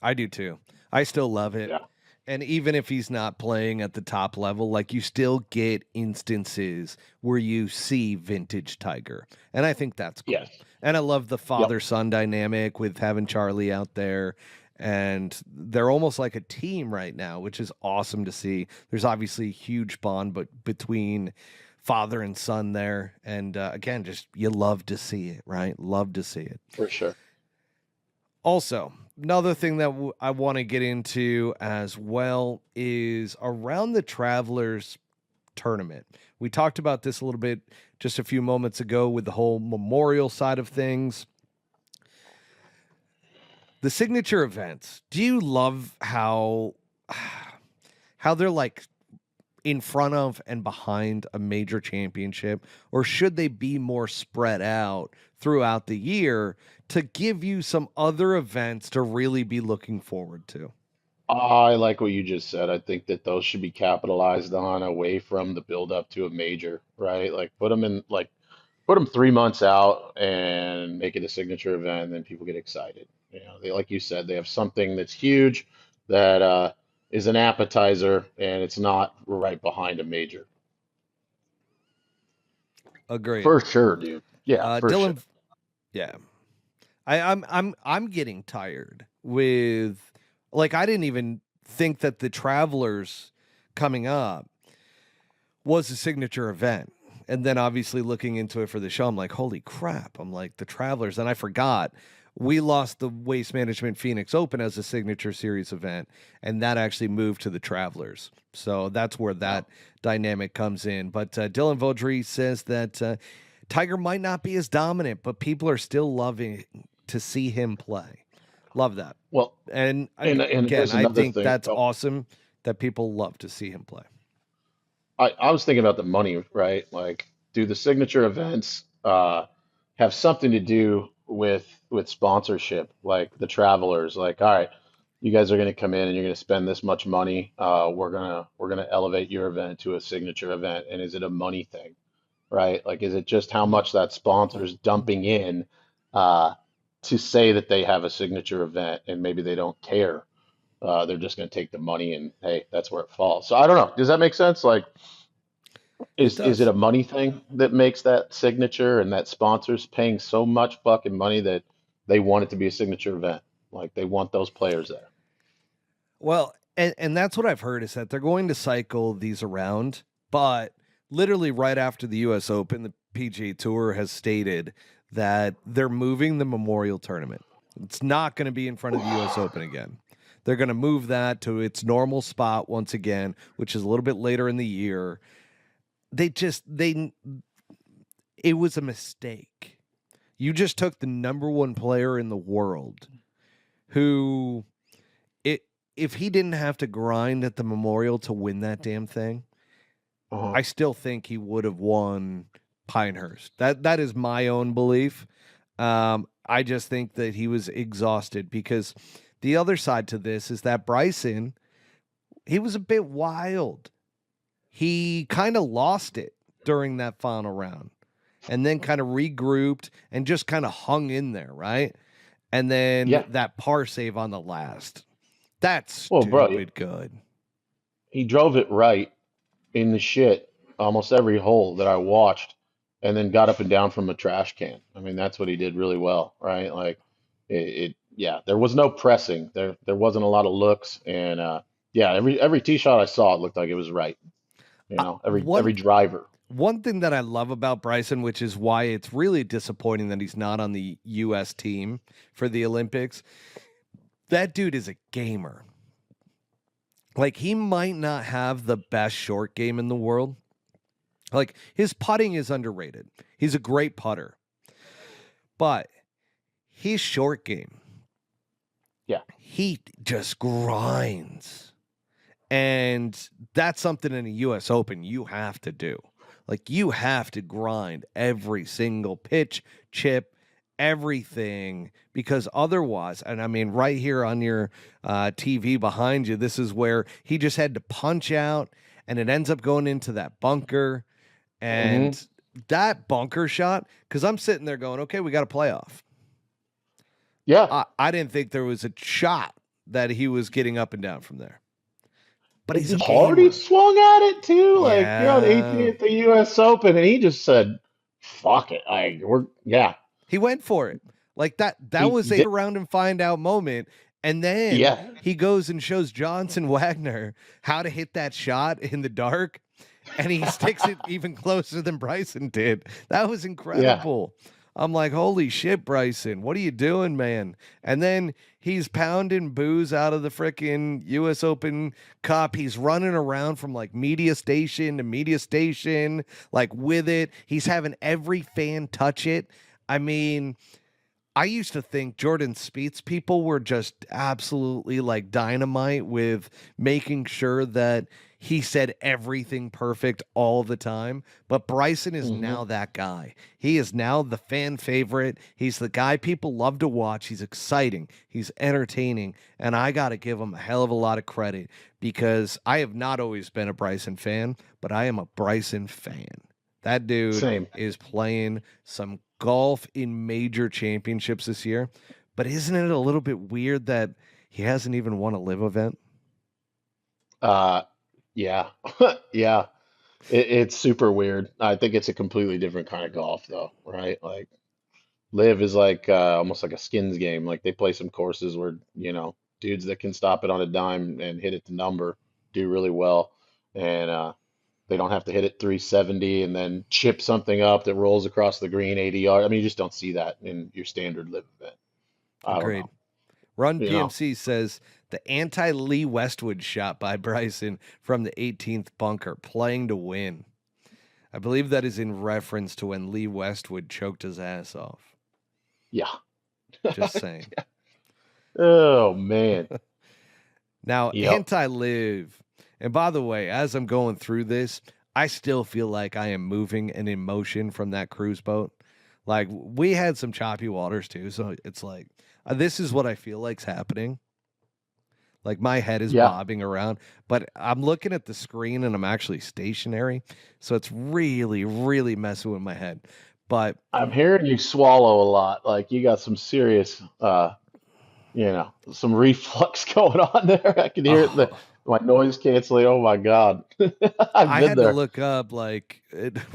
I do too. I still love it. Yeah. And even if he's not playing at the top level, like you still get instances where you see vintage Tiger. And I think that's Yes. cool. And I love the Yep. father son dynamic with having Charlie out there. And they're almost like a team right now, which is awesome to see. There's obviously a huge bond but between father and son there. And again, just you love to see it, right? Love to see it. For sure. Also, another thing that I want to get into as well is around the Travelers tournament. We talked about this a little bit just a few moments ago with the whole memorial side of things. The signature events. Do you love how they're like in front of and behind a major championship, or should they be more spread out throughout the year to give you some other events to really be looking forward to? I like what you just said. I think that those should be capitalized on away from the build up to a major, right? Like put them 3 months out and make it a signature event, and then people get excited. They, like you said, they have something that's huge that is an appetizer, and it's not right behind a major. Agreed. For sure, dude. Yeah, for sure. Dylan, yeah. I'm getting tired with, like, I didn't even think that the Travelers coming up was a signature event. And then obviously looking into it for the show, I'm like, holy crap. I'm like, the Travelers. And I forgot we lost the Waste Management Phoenix Open as a signature series event, and that actually moved to the Travelers. So that's where that dynamic comes in. But Dylan Vaudry says that Tiger might not be as dominant, but people are still loving to see him play. Love that. Well, And and again, here's I another think thing. that's Oh, awesome that people love to see him play. I was thinking about the money, right? Like, do the signature events have something to do with sponsorship, like the Travelers? Like, all right, you guys are going to come in and you're going to spend this much money. We're gonna elevate your event to a signature event, and is it a money thing, right? Like, is it just how much that sponsor's dumping in uh, to say that they have a signature event, and maybe they don't care? They're just going to take the money, and hey, that's where it falls. So I don't know. Does that make sense? Like, It is it does. a money thing that makes that signature, and that sponsors paying so much fucking money that they want it to be a signature event? Like, they want those players there. Well, and that's what I've heard is that they're going to cycle these around, but literally right after the US Open, the PGA Tour has stated that they're moving the Memorial Tournament. It's not going to be in front of the US Open again. They're going to move that to its normal spot once again, which is a little bit later in the year. They it was a mistake. You just took the number one player in the world who it if he didn't have to grind at the Memorial to win that damn thing, Uh-huh. I still think he would have won Pinehurst. That is my own belief. I just think that he was exhausted because the other side to this is that Bryson, he was a bit wild. He kind of lost it during that final round and then kind of regrouped and just kind of hung in there, right? And then Yeah. that par save on the last. That's Well, bro, stupid good. he drove it right in the shit almost every hole that I watched, and then got up and down from a trash can. I mean, that's what he did really well, right? Like, yeah, there was no pressing. There wasn't a lot of looks, and yeah, every tee shot I saw, it looked like it was right. You know, every One driver. one thing that I love about Bryson, which is why it's really disappointing that he's not on the US team for the Olympics, that dude is a gamer. Like, he might not have the best short game in the world. Like, his putting is underrated. He's a great putter. But his short game, Yeah. he just grinds. And that's something in a US Open you have to do. Like, you have to grind every single pitch, chip, everything, because otherwise, and I mean, right here on your TV behind you, this is where he just had to punch out, and it ends up going into that bunker. Hmm. And that bunker shot, because I'm sitting there going, okay, we got a playoff. Yeah. I didn't think there was a shot that he was getting up and down from there. But he's a Hard he gamer. swung at it too. Like, you're on Yeah. 18th at the U.S. Open, and he just said, "Fuck it." Yeah. He went for it. Like that He was a did. around and find out moment. And then Yeah. he goes and shows Johnson Wagner how to hit that shot in the dark. And he sticks it even closer than Bryson did. That was Yeah. incredible. I'm like, holy shit, Bryson, what are you doing, man? And then he's pounding booze out of the frickin' US Open Cup. He's running around from like media station to media station, like with it. He's having every fan touch it. I mean, I used to think Jordan Spieth's people were just absolutely like dynamite with making sure that he said everything perfect all the time. But Bryson is Hmm. now that guy. He is now the fan favorite. He's the guy people love to watch. He's exciting. He's entertaining. And I got to give him a hell of a lot of credit because I have not always been a Bryson fan, but I am a Bryson fan. That dude Same. is playing some golf in major championships this year. But isn't it a little bit weird that he hasn't even won a live event? Uh, yeah, yeah. It's super weird. I think it's a completely different kind of golf, though, right? Like live is like almost like a skins game. Like they play some courses where, dudes that can stop it on a dime and hit it to number do really well, and they don't have to hit it 370 and then chip something up that rolls across the green 80 yards. I mean, you just don't see that in your standard live event. I don't Agreed. know. Run You know, PMC says the anti Lee Westwood shot by Bryson from the 18th bunker, playing to win. I believe that is in reference to when Lee Westwood choked his ass off. yeah. Just saying. Oh man. Now, Yep. anti live. And by the way, as I'm going through this, I still feel like I am moving and in motion from that cruise boat. Like, we had some choppy waters too. So it's like, this is what I feel like's happening. Like, my head is Yeah. bobbing around, but I'm looking at the screen and I'm actually stationary. So it's really, really messing with my head. But I'm hearing you swallow a lot. Like you got some serious some reflux going on there. I can hear it, oh, my noise canceling. Oh my God. I've I been had to there. look up like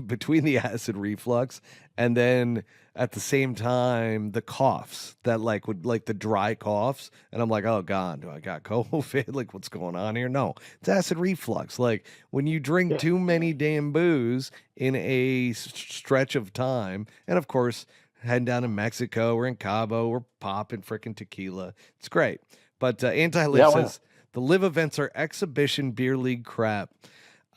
between the acid reflux and then at the same time the coughs that like would like the dry coughs, and I'm like, oh god, do I got COVID? Like what's going on here? No, it's acid reflux. Like when you drink Yeah. too many damn booze in a stretch of time, and of course heading down to Mexico, we're in Cabo, we're popping freaking tequila. It's great, but Anti Live Yeah, well, says the live events are exhibition beer league crap.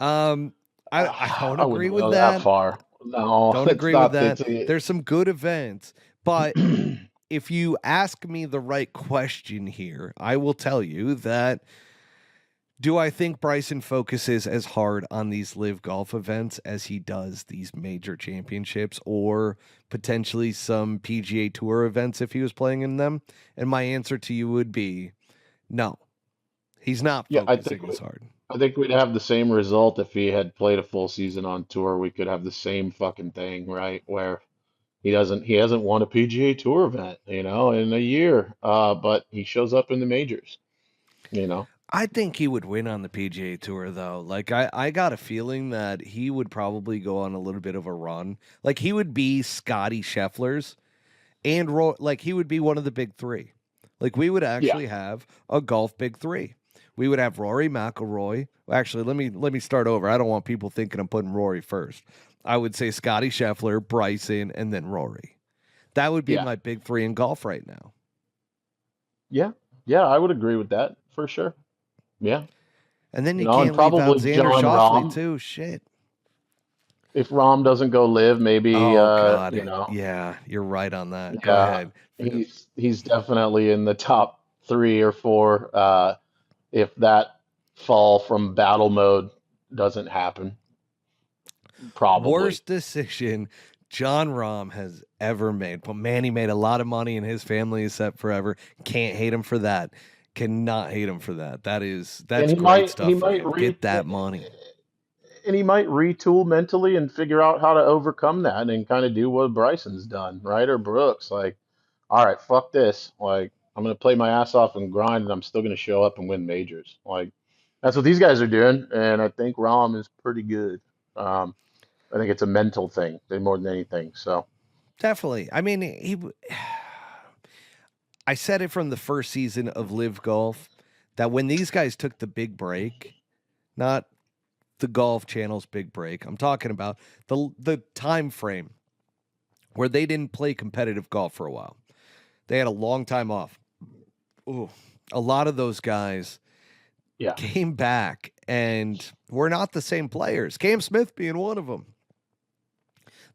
Um, I don't I agree wouldn't with go that that. far. No, Don't it's agree with not. that. There's some good events, but if you ask me the right question here, I will tell you that do I think Bryson focuses as hard on these live golf events as he does these major championships or potentially some PGA Tour events if he was playing in them? And my answer to you would be no. He's not Yeah, I think focusing as hard. I think we'd have the same result if he had played a full season on tour. We could have the same fucking thing, right? Where he hasn't won a PGA Tour event, in a year. But he shows up in the majors, you know. I think he would win on the PGA Tour, though. Like, I got a feeling that he would probably go on a little bit of a run. Like, he would be Scottie Scheffler's and like, he would be one of the big three. Like, we would Yeah, actually have a golf big three. We would have Rory McIlroy. Well, actually, let me start over. I don't want people thinking I'm putting Rory first. I would say Scottie Scheffler, Bryson, and then Rory. That would be yeah, my big three in golf right now. yeah, yeah. I would agree with that for sure. Yeah, And then you and can't leave out probably Xander John Schauffele, Rahm. too. Shit. If Rahm doesn't go live, maybe Oh God. Yeah, you're right on that. Go yeah, ahead. he's definitely in the top three or four. If that fall from battle mode doesn't happen, probably. Worst decision John Rahm has ever made. But man, he made a lot of money and his family is set forever. Can't hate him for that. Cannot hate him for that. And That's great stuff he for might him. Get that money. and he might retool mentally and figure out how to overcome that and kind of do what Bryson's done, right? Or Brooks, like, all right, fuck this. Like, I'm gonna play my ass off and grind, and I'm still gonna show up and win majors. Like, that's what these guys are doing, and I think Rahm is pretty good. Um, I think it's a mental thing more than anything. So, Definitely. I mean, I said it from the first season of Live Golf that when these guys took the big break, not the Golf Channel's big break. I'm talking about the time frame where they didn't play competitive golf for a while. They had a long time off. Ooh, a lot of those guys yeah, came back and were not the same players. Cam Smith being one of them.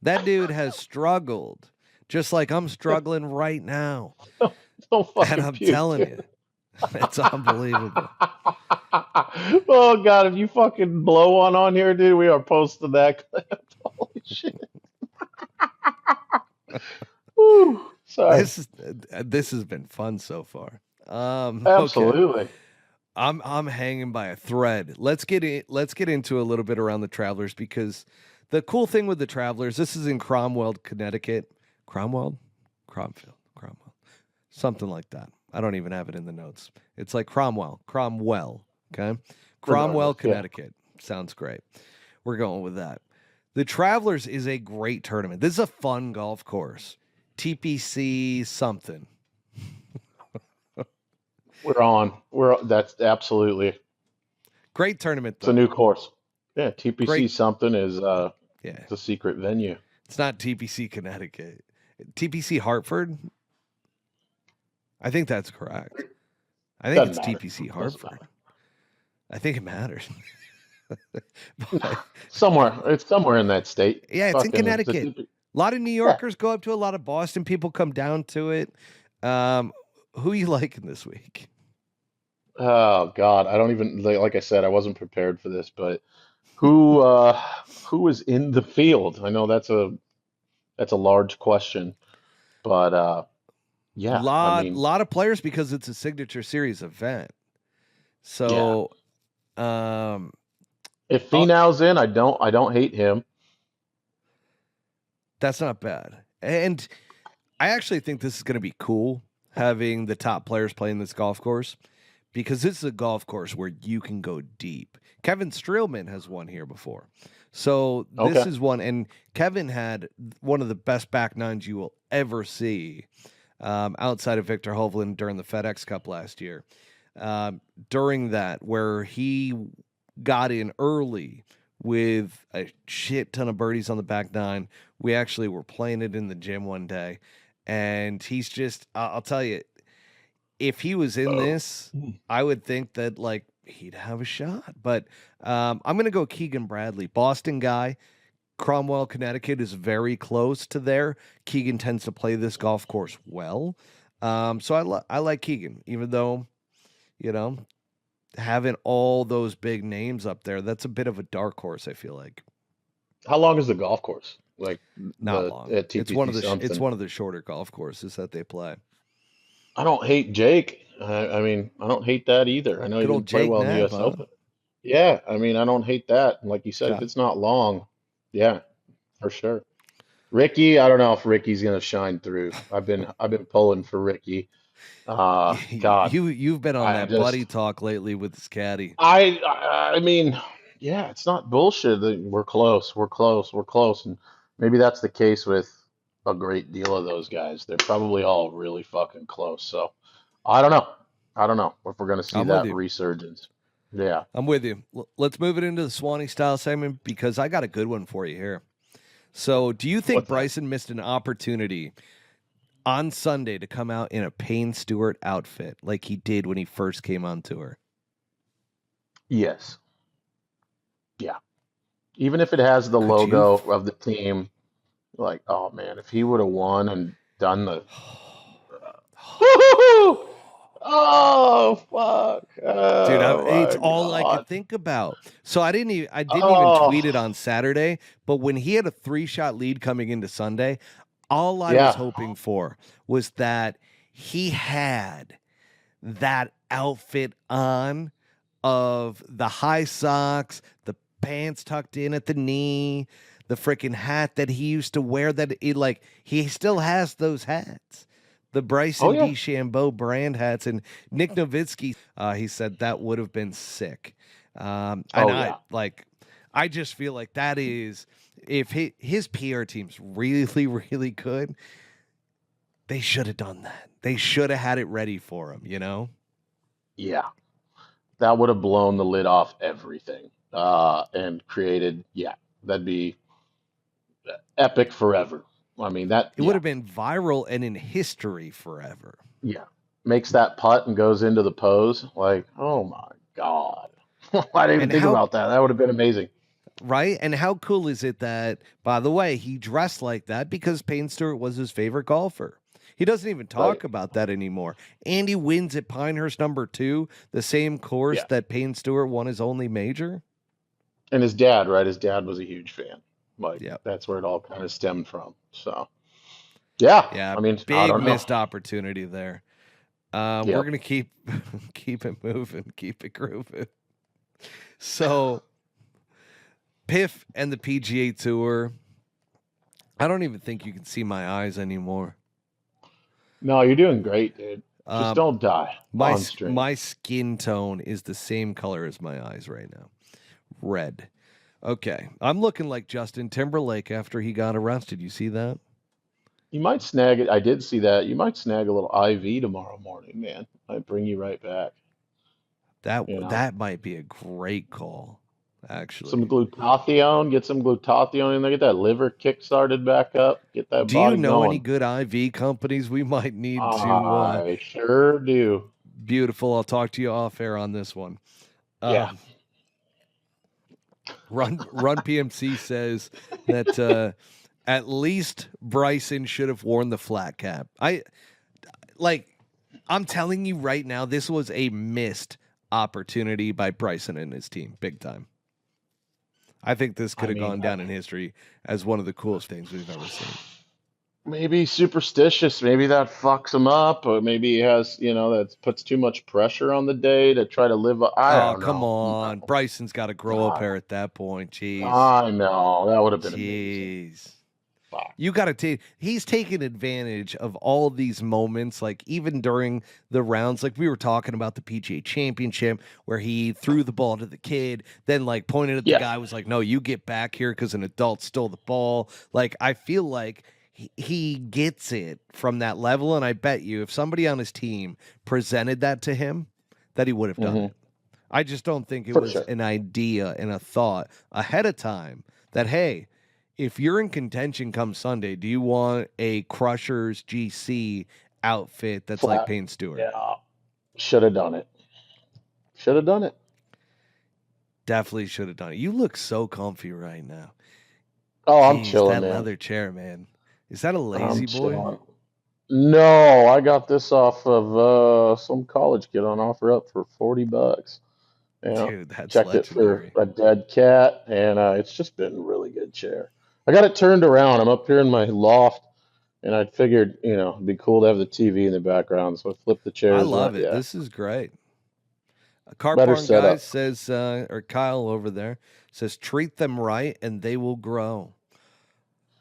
That dude has struggled, just like I'm struggling right now. don't And fucking I'm puke, telling dude. you, it's unbelievable. Oh God, if you fucking blow one on here, dude, we are posting that clip. Holy shit. Woo. Sorry. This has been fun so far. Okay. Absolutely. I'm hanging by a thread. Let's get into a little bit around the Travelers because the cool thing with the Travelers, this is in Cromwell, Connecticut. Cromwell? Cromwell. Something like that. I don't even have it in the notes. It's like Cromwell. Okay. Cromwell, regardless. Yeah. Connecticut. Sounds great. We're going with that. The Travelers is a great tournament. This is a fun golf course. TPC something. That's absolutely, Great tournament, it's a though. new course. Yeah. TPC Great. something is, Yeah. it's a secret venue. It's not TPC Connecticut. TPC Hartford? I think that's correct. I think Doesn't it's matter. TPC Doesn't Hartford. matter. I think it matters. But, It's somewhere in that state. yeah, it's in Fucking, Connecticut. A lot of New yeah. Yorkers go up to it. A lot of Boston people come down to it. Who you liking this week? Oh God, I don't even like I said, I wasn't prepared for this, but who is in the field? I know that's a large question, but yeah, I mean, Lot of players because it's a signature series event. yeah. So, um, If oh, Finau's in, I don't hate him. that's not bad. And I actually think this is going to be cool having the top players playing this golf course because this is a golf course where you can go deep. Kevin Streelman has won here before. So this Okay. is one, and Kevin had one of the best back nines you will ever see outside of Victor Hovland during the FedEx Cup last year. During that, where he got in early with a shit ton of birdies on the back nine. We actually were playing it in the gym one day, and he's just, I'll tell you, if he was in this, I would think that like he'd have a shot. But I'm going to go Keegan Bradley, Boston guy. Cromwell, Connecticut is very close to there. Keegan tends to play this golf course well. So I like Keegan, even though, you know, having all those big names up there, that's a bit of a dark horse, I feel like. How long is the golf course? Like Not the long. at It's one TPC of the it's something. one of the shorter golf courses that they play. I don't hate Jake. I mean, I don't hate that either. I know he Good old didn't play Jake well in the Knapp, U.S. huh? Open. Yeah, I mean, I don't hate that. Like you said, if Yeah. it's not long, yeah, for sure. Ricky, I don't know if Ricky's gonna shine through. I've been pulling for Ricky. God, You've been on I that buddy just talk lately with his caddy. I mean, yeah, it's not bullshit. We're close, we're close, we're close, and maybe that's the case with a great deal of those guys. They're probably all really fucking close. So I don't know. I don't know if we're gonna see I'm with that you. resurgence. Yeah. I'm with you. Let's move it into the Swanee style segment because I got a good one for you here. So, do you think What's that? Bryson missed an opportunity on Sunday to come out in a Payne Stewart outfit like he did when he first came on tour? Yes. Yeah. Even if it has the Could you? logo of the team, like, oh man, if he would have won and done the woohoo! Oh fuck! Dude, Oh it's my all I God! could think about. So I didn't even tweet it Oh on Saturday, but when he had a 3-shot lead coming into Sunday, all I was yeah. hoping for was that he had that outfit on of the high socks, the pants tucked in at the knee, the freaking hat that he used to wear that it like he still has those hats. The Oh Bryson yeah. DeChambeau brand hats and Nick Nowitzki, he said that would have been sick. And Oh I yeah. like, I just feel like that is if his PR team's really, really good, they should have done that. They should have had it ready for him, you know? Yeah. That would have blown the lid off everything. And created, yeah, that'd be epic forever. I mean that, It would yeah, have been viral and in history forever. yeah. Makes that putt and goes into the pose. Like, oh my God. I didn't even And think how about that. That would have been amazing. right? And how cool is it that, by the way, he dressed like that because Payne Stewart was his favorite golfer. He doesn't even Right. talk about that anymore. And he wins at Pinehurst #2, the same course Yeah. that Payne Stewart won his only major. And his dad, right? His dad was a huge fan. Like Yep. that's where it all kind of stemmed from. So yeah, Yeah, I mean, I big don't know. missed opportunity there. We're Yep. gonna keep keep it moving, keep it grooving. So PIF and the PGA Tour. I don't even think you can see my eyes anymore. No, you're doing great, dude. Just don't die on stream. My skin tone is the same color as my eyes right now. Red. Okay. I'm looking like Justin Timberlake after he got arrested. You see that? You might snag it. I did see that. You might snag a little IV tomorrow morning, man. Might bring you right back. That might be a great call, actually. Some glutathione. Get some glutathione in there. Get that liver kick started back up. Get that Do body you know going. any good IV companies we might need to? I sure do. Beautiful. I'll talk to you off air on this one. Yeah. Run PMC says that at least Bryson should have worn the flat cap. I'm telling you right now, this was a missed opportunity by Bryson and his team, big time. I think this could have gone down in history as one of the coolest things we've ever seen. Maybe superstitious. Maybe that fucks him up, or maybe he has, that puts too much pressure on the day to try to live up. I don't know. Come on. Bryson's got to grow up here at that point. Jeez. I know. That would have been amazing. Fuck. You got to take. He's taking advantage of all these moments, like even during the rounds, like we were talking about the PGA Championship, where he threw the ball to the kid, then like pointed at the guy, was like, "No, you get back here because an adult stole the ball." Like I feel like he gets it from that level, and I bet you if somebody on his team presented that to him, that he would have done it. I just don't think it was an idea and a thought ahead of time that, hey, if you're in contention come Sunday, do you want a Crushers GC outfit that's like Payne Stewart? Yeah, should have done it. Should have done it. Definitely should have done it. You look so comfy right now. Oh, I'm chilling, that leather chair, man. Is that a lazy boy? Chilling. No, I got this off of some college kid on offer up for $40. Dude, that's checked legendary. It for a dead cat, and it's just been a really good chair. I got it turned around. I'm up here in my loft, and I figured, it'd be cool to have the TV in the background, so I flipped the chairs. I love it. Yeah. This is great. Cart Better Barn setup. Guy says, or Kyle over there says, treat them right and they will grow.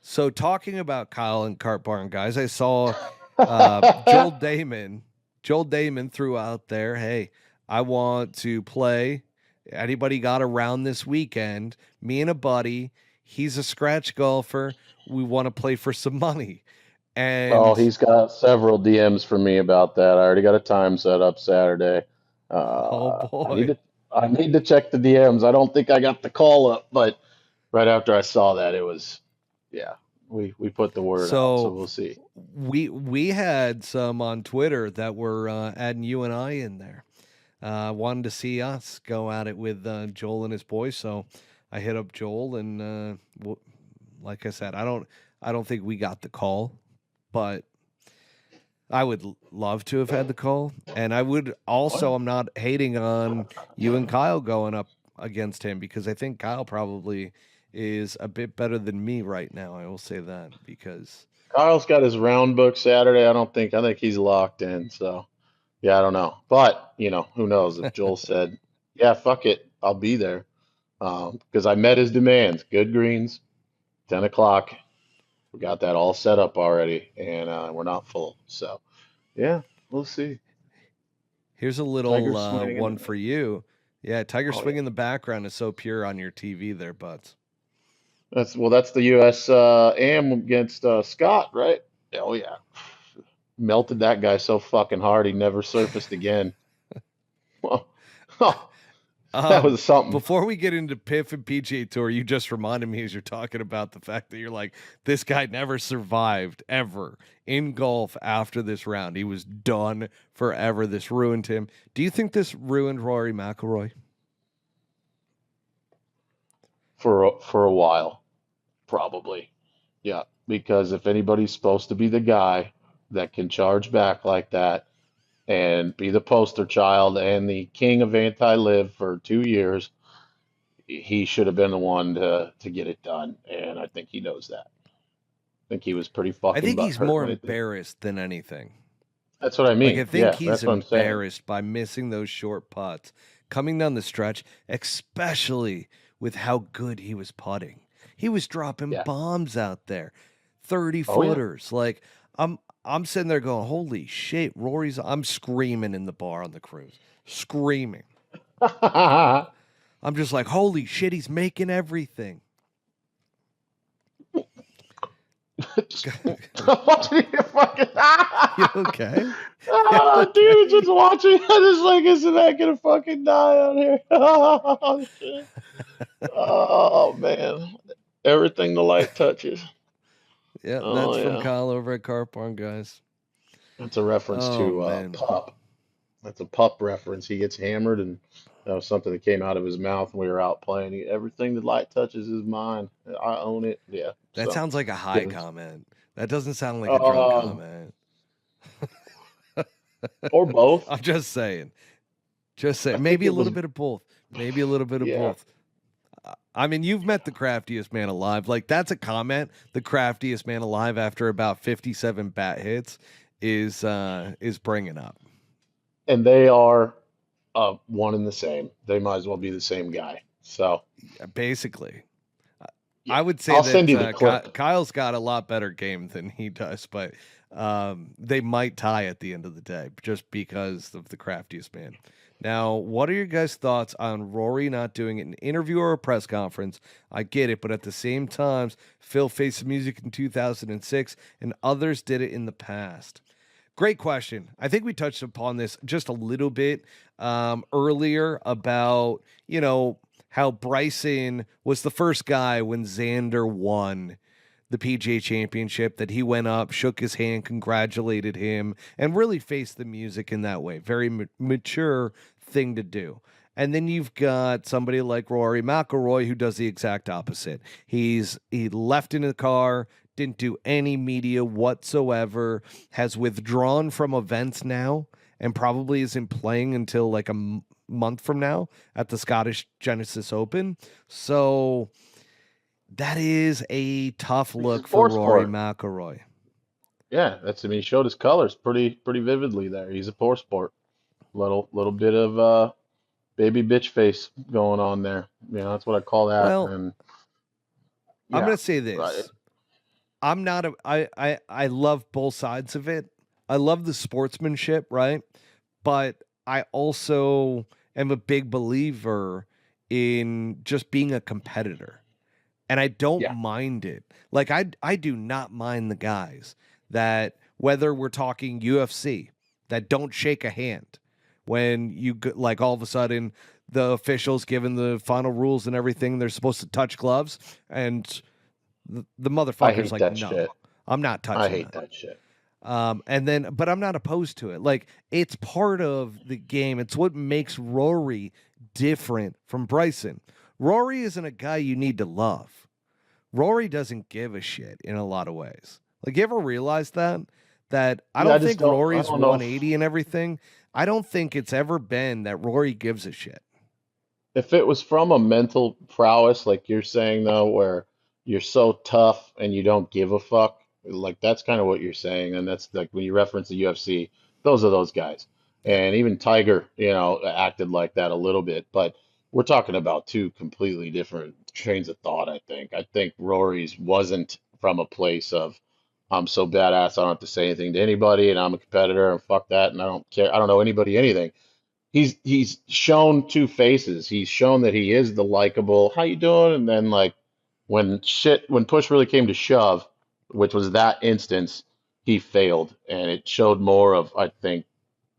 So talking about Kyle and Cart Barn Guys, I saw Joel Damon. Joel Damon threw out there, hey, I want to play. Anybody got a round this weekend? Me and a buddy. He's a scratch golfer. We want to play for some money. And he's got several DMs for me about that. I already got a time set up Saturday. Oh boy. I need to check the DMs. I don't think I got the call up, but right after I saw that, it was, we put the word out, so we'll see. We had some on Twitter that were adding you and I in there. Wanted to see us go at it with Joel and his boys, so I hit up Joel, and like I said, I don't think we got the call, but I would love to have had the call, and I would also. I'm not hating on you and Kyle going up against him because I think Kyle probably is a bit better than me right now. I will say that because Kyle's got his round book Saturday. I think he's locked in. So yeah, I don't know, but who knows if Joel said, yeah, fuck it, I'll be there. Because I met his demands. Good greens, 10 o'clock. We got that all set up already, and we're not full. So, yeah, we'll see. Here's a little one for you. Yeah, Tiger swing in the background is so pure on your TV there, Butts. That's the U.S. AM against Scott, right? Oh, yeah. Melted that guy so fucking hard he never surfaced again. That was something. Before we get into PIF and PGA Tour, you just reminded me as you're talking about the fact that you're like, this guy never survived ever in golf after this round. He was done forever. This ruined him. Do you think this ruined Rory McIlroy? For a while, probably. Yeah, because if anybody's supposed to be the guy that can charge back like that, and be the poster child and the king of anti-live for 2 years, he should have been the one to get it done, and I think he knows that. I think he was pretty fucking. I think he's more embarrassed than anything. That's what I mean. Like, I think he's embarrassed by missing those short putts coming down the stretch, especially with how good he was putting. He was dropping bombs out there, 30-footers. Like I'm sitting there going, holy shit, Rory's. I'm screaming in the bar on the cruise, screaming. I'm just like, holy shit, he's making everything. Watching you fucking. You okay? Oh, Okay. dude, just watching. I just like, isn't that gonna fucking die out here? Oh, shit. Oh, man. Everything the light touches. Yeah, Oh, that's from yeah. Kyle over at Carp Barn, guys. That's a reference Oh to man. Pup. That's a Pup reference. He gets hammered, and that was something that came out of his mouth when we were out playing. Everything the light touches is mine. I own it. Yeah. That So, sounds like a high getting, comment. That doesn't sound like a drunk uh, comment. or both. I'm just saying. Just I saying. think Maybe a it little was, bit of both. Maybe a little bit of yeah. both. I mean, you've met the craftiest man alive. Like that's a comment. The craftiest man alive after about 57 bat hits is bringing up. And they are one and the same. They might as well be the same guy. So, Basically, yeah. I would say I'll send that you the clip. Kyle's got a lot better game than he does, but they might tie at the end of the day just because of the craftiest man. Now, what are your guys' thoughts on Rory not doing an interview or a press conference? I get it, but at the same time, Phil faced the music in 2006 and others did it in the past. Great question. I think we touched upon this just a little bit earlier about, how Bryson was the first guy when Xander won the PGA Championship that he went up, shook his hand, congratulated him, and really faced the music in that way. Very mature thing to do. And then you've got somebody like Rory McIlroy who does the exact opposite. He left in the car, didn't do any media whatsoever, has withdrawn from events now, and probably isn't playing until like a month from now at the Scottish Genesis Open. So that is a tough He's a look for poor Rory sport. McIlroy. Yeah, that's. I mean, he showed his colors pretty vividly there. He's a poor sport. Little bit of baby bitch face going on there. That's what I call that. Well, And I'm yeah, going to say right. this. I'm not a I love both sides of it. I love the sportsmanship, right? But I also am a big believer in just being a competitor. And I don't Yeah, mind it. Like I do not mind the guys that whether we're talking UFC that don't shake a hand when like all of a sudden the officials given the final rules and everything they're supposed to touch gloves and the I motherfucker's hate like that no, shit. I'm not I touching hate that. that shit. But I'm not opposed to it. Like it's part of the game. It's what makes Rory different from Bryson. Rory isn't a guy you need to love. Rory doesn't give a shit in a lot of ways. Like you ever realize that? That I Yeah, I don't just think don't. I Rory's don't know if 180 and everything. I don't think it's ever been that Rory gives a shit. if it was from a mental prowess, like you're saying though, where you're so tough and you don't give a fuck, like that's kind of what you're saying, and that's like when you reference the UFC, those are those guys. Yeah. And even Tiger, acted like that a little bit, but we're talking about two completely different trains of thought, I think. I think Rory's wasn't from a place of I'm so badass I don't have to say anything to anybody and I'm a competitor and fuck that and I don't care. I don't know anybody anything. He's shown two faces. He's shown that he is the likable, how you doing? And then like when push really came to shove, which was that instance, he failed. And it showed more of, I think,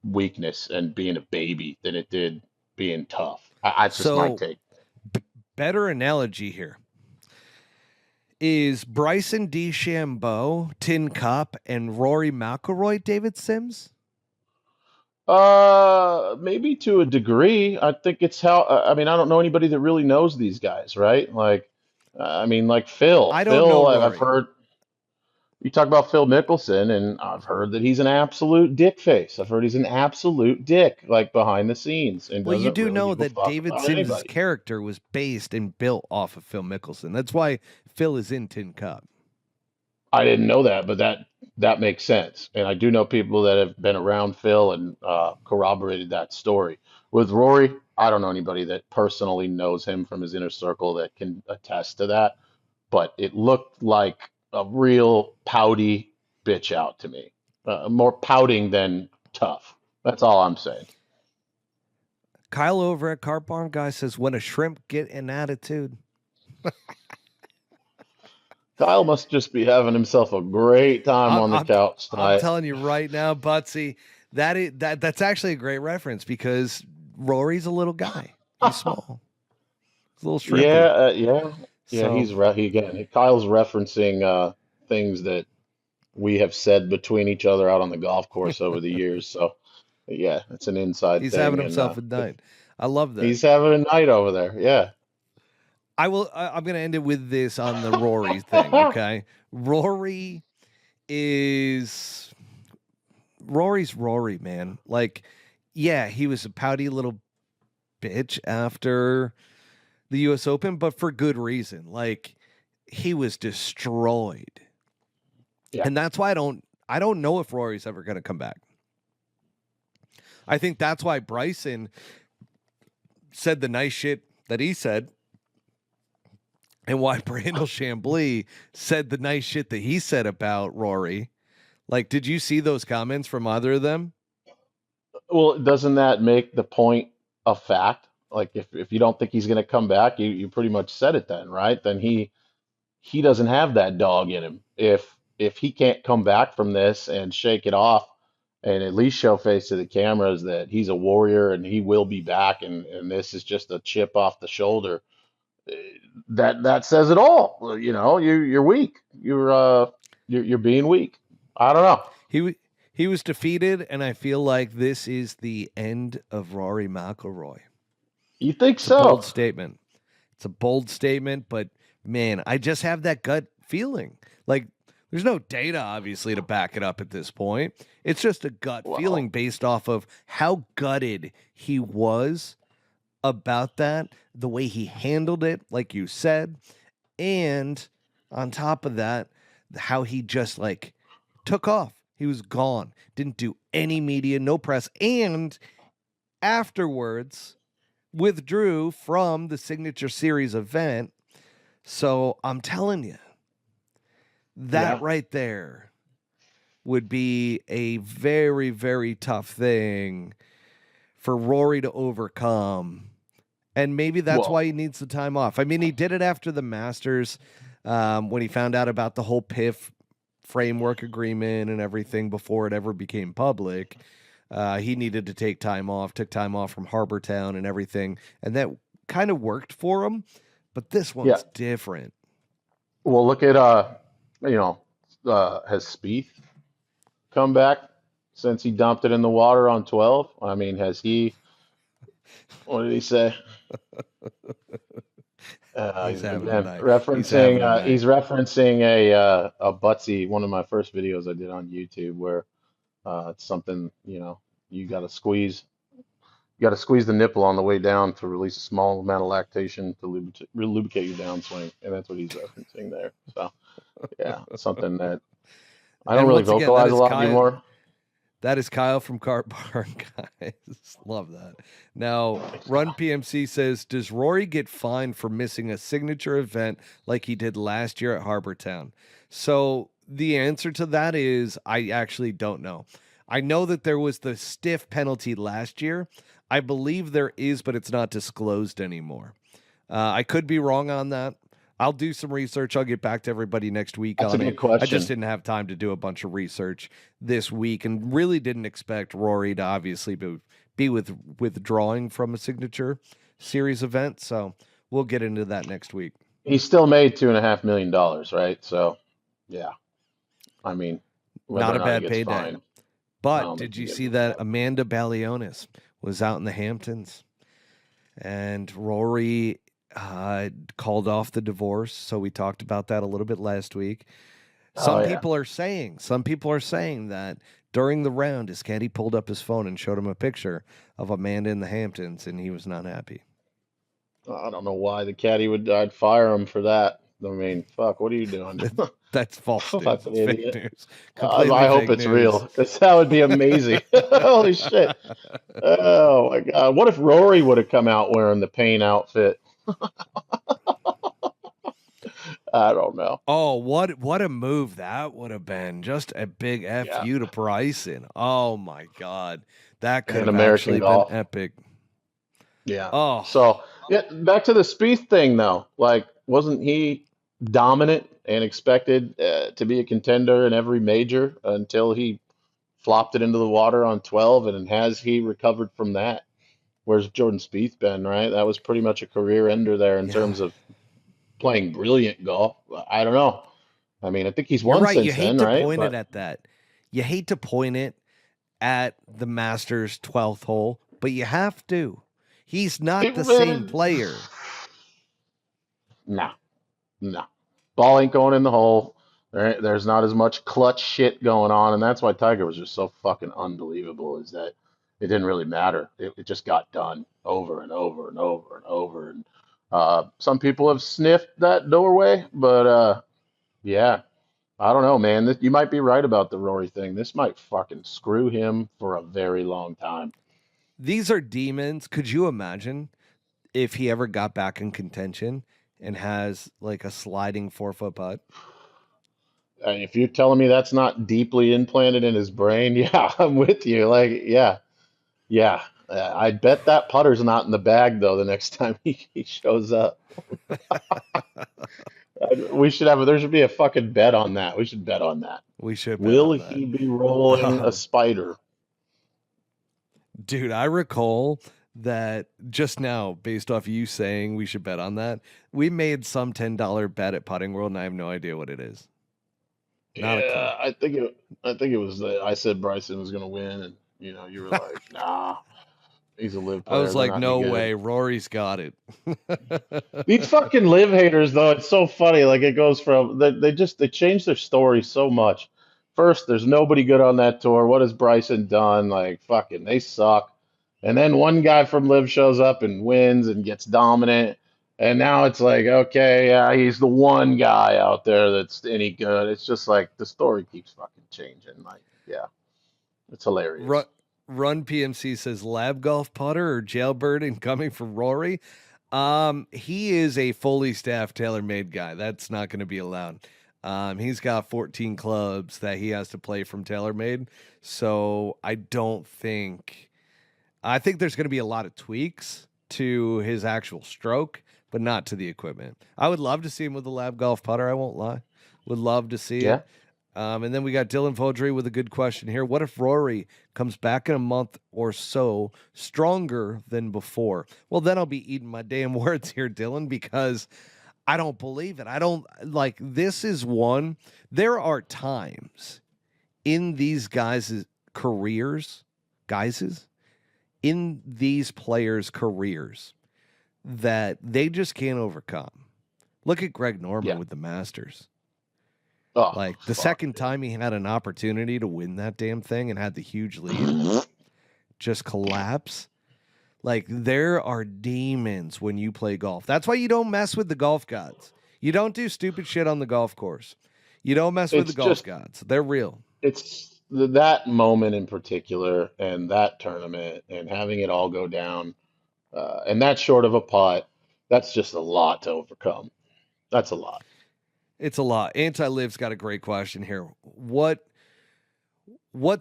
weakness and being a baby than it did being tough. That's just my So take. better analogy here is Bryson DeChambeau, Tin Cup, and Rory McIlroy, David Sims. Maybe to a degree. I think it's how, I mean, I don't know anybody that really knows these guys, right? Like, I mean, like Phil. I don't know I've Rory. heard. You talk about Phil Mickelson, and I've heard that he's an absolute dick face. I've heard he's an absolute dick, like behind the scenes, and Well, you doesn't do really know give a that fuck David about Sims's anybody. character was based and built off of Phil Mickelson. That's why Phil is in Tin Cup. I didn't know that, but that makes sense. And I do know people that have been around Phil and corroborated that story. With Rory, I don't know anybody that personally knows him from his inner circle that can attest to that. But it looked like a real pouty bitch out to me. more pouting than tough. That's all I'm saying. Kyle over at Carp Barn Guy says, when a shrimp get an attitude. Kyle must just be having himself a great time I'm, on the I'm, couch I'm tonight. telling you right now, Buttsy, that's actually a great reference because Rory's a little guy. He's small. He's a little Yeah, shrimpy. yeah. So Kyle's referencing things that we have said between each other out on the golf course over the years. So yeah, it's an inside he's having thing, and himself a night. I love that. he's having a night over there. Yeah. I'm going to end it with this on the Rory thing, okay? Rory is Rory's Rory, man. Like, yeah, he was a pouty little bitch after the US Open, but for good reason. Like, he was destroyed. Yeah. And that's why I don't know if Rory's ever going to come back. I think that's why Bryson said the nice shit that he said, and why Brandel Chambly said the nice shit that he said about Rory. Like, did you see those comments from either of them? Well, doesn't that make the point a fact? Like if you don't think he's going to come back, you pretty much said it then, right? Then he doesn't have that dog in him. If he can't come back from this and shake it off and at least show face to the cameras that he's a warrior and he will be back and this is just a chip off the shoulder, that says it all. You know, you're weak. You're being weak. I don't know. He was defeated, and I feel like this is the end of Rory McIlroy. You think It's a bold so? statement. It's a bold statement, but man, I just have that gut feeling. Like, there's no data, obviously, to back it up at this point. It's just a gut Well, feeling based off of how gutted he was about that, the way he handled it, like you said, and on top of that, how he just like took off. He was gone, didn't do any media, no press, and afterwards withdrew from the Signature Series event. So I'm telling you, that yeah. right there would be a very, very tough thing for Rory to overcome. And maybe that's why Well, he needs the time off. I mean, he did it after the Masters when he found out about the whole PIF framework agreement and everything before it ever became public. He needed to take time off, took time off from Harbor Town and everything. And that kind of worked for him. But this yeah. one's different. Well, look at you know, has Spieth come back since he dumped it in the water on 12? I mean, has he? What did he say? He's He's having a again night. He's referencing. having a night. He's referencing a Buttsy, one of my first videos I did on YouTube, where it's something you got to squeeze. You got to squeeze the nipple on the way down to release a small amount of lactation to lubricate your downswing, and that's what he's referencing there. So yeah, something that I don't And really once again, vocalize a lot anymore. that is Kyle from Cart Barn, guys. Love that. Now, Run PMC says, does Rory get fined for missing a signature event like he did last year at Harbor Town? So the answer to that is I actually don't know. I know that there was the stiff penalty last year. I believe there is, but it's not disclosed anymore. I could be wrong on that. I'll do some research. I'll get back to everybody next week That's a on good it. I just question. didn't have time to do a bunch of research this week and really didn't expect Rory to obviously be withdrawing from a signature series event. So we'll get into that next week. He still made $2.5 million, right? So yeah, I mean, whether Not or a not he bad gets payday. fined, I But don't think did he you gets see a that fine. Amanda Balionis was out in the Hamptons and Rory called off the divorce? So we talked about that a little bit last week. Oh yeah. Some people are saying that during the round, his caddy pulled up his phone and showed him a picture of Amanda in the Hamptons, and he was not happy. I don't know why the caddy would. I'd fire him for that. I mean, fuck, what are you doing? That's false news. Fucking It's fake idiot. news. Completely I hope fake it's real news. because that would be amazing. Holy shit. Oh my God. What if Rory would have come out wearing the Payne outfit? I don't know. Oh, what a move that would have been. Just a big Yeah. FU to Bryson. Oh my God. That could And have American actually been golf. epic. Yeah. Oh, So yeah, back to the Spieth thing though. Like, wasn't he dominant and expected to be a contender in every major until he flopped it into the water on 12? And has he recovered from that? Where's Jordan Spieth been, right? That was pretty much a career ender there in yeah. terms of playing brilliant golf. I don't know. I mean, I think he's You're won right. You since hate then, to right? point it But at that. You hate to point it at the Masters 12th hole, but you have to. He's not it, the same it, player. nah, nah. Ball ain't going in the hole. There's not as much clutch shit going on, and that's why Tiger was just so fucking unbelievable. Is that it didn't really matter. It just got done over and over and over and over. And some people have sniffed that doorway, but yeah, I don't know, man. You might be right about the Rory thing. This might fucking screw him for a very long time. These are demons. Could you imagine if he ever got back in contention and has like a sliding 4-foot putt? If you're telling me that's not deeply implanted in his brain, yeah, I'm with you. Like, yeah, yeah. I bet that putter's not in the bag though the next time he shows up. We should have, there should be a fucking bet on that. We should bet on that. We should bet Will on that. he be rolling a spider? Dude, I recall that just now, based off you saying we should bet on that, we made some $10 bet at Putting World, and I have no idea what it is. Not a clue. Yeah, I think it was that I said Bryson was gonna win, and you were like, nah, he's a live I was player. They're like, not any no good. way. Rory's got it. These fucking live haters, though, it's so funny. Like it goes from they change their story so much. First, there's nobody good on that tour. What has Bryson done? Like fucking, they suck. And then one guy from Live shows up and wins and gets dominant. And now it's like, okay, yeah, he's the one guy out there that's any good. It's just like the story keeps fucking changing. Like, yeah, it's Run, hilarious. Run PMC says lab golf putter or jailbird incoming for Rory. He is a fully staffed tailor-made guy. That's not going to be allowed. He's got 14 clubs that he has to play from TaylorMade. So I think there's going to be a lot of tweaks to his actual stroke, but not to the equipment. I would love to see him with a lab golf putter. I won't lie. Would love to see Yeah. it. And then we got Dylan Fodry with a good question here. What if Rory comes back in a month or so stronger than before? Well, then I'll be eating my damn words here, Dylan, because I don't believe it. I don't like this is one. There are times in these guys' careers, in these players' careers that they just can't overcome. Look at Greg Norman Yeah. with the Masters. Oh, Like the fuck, second dude. time he had an opportunity to win that damn thing and had the huge lead, just collapse. Like there are demons when you play golf. That's why you don't mess with the golf gods. You don't do stupid shit on the golf course. You don't mess with the It's golf just gods. They're real. it's that moment in particular and that tournament and having it all go down and that short of a putt, that's just a lot to overcome. That's a lot. It's a lot. Anti-Liv's got a great question here. What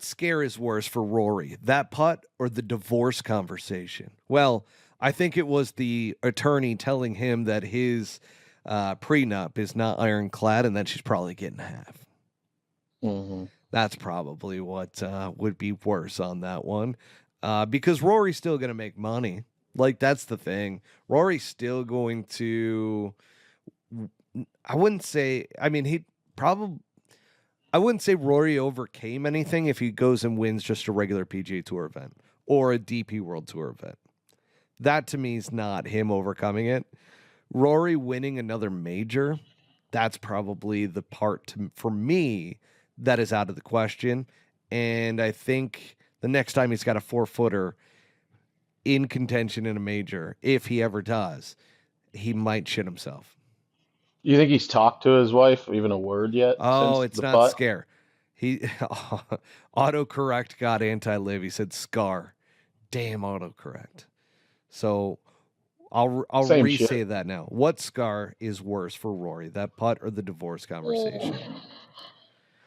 scare is worse for Rory, that putt or the divorce conversation? Well, I think it was the attorney telling him that his prenup is not ironclad and that she's probably getting half. Hmm. That's probably what would be worse on that one because Rory's still going to make money. Like, that's the thing. Rory's still going to, I wouldn't say, I mean, he probably, I wouldn't say Rory overcame anything if he goes and wins just a regular PGA Tour event or a DP World Tour event. That to me is not him overcoming it. Rory winning another major, that's probably the part for me that is out of the question. And I think the next time he's got a 4-footer in contention in a major, if he ever does, he might shit himself. You think he's talked to his wife even a word yet Oh, since it's the not putt? scare. He autocorrect got anti-live. He said scar. Damn autocorrect. So I'll Same re-say shit. that now. What scar is worse for Rory, that putt or the divorce conversation?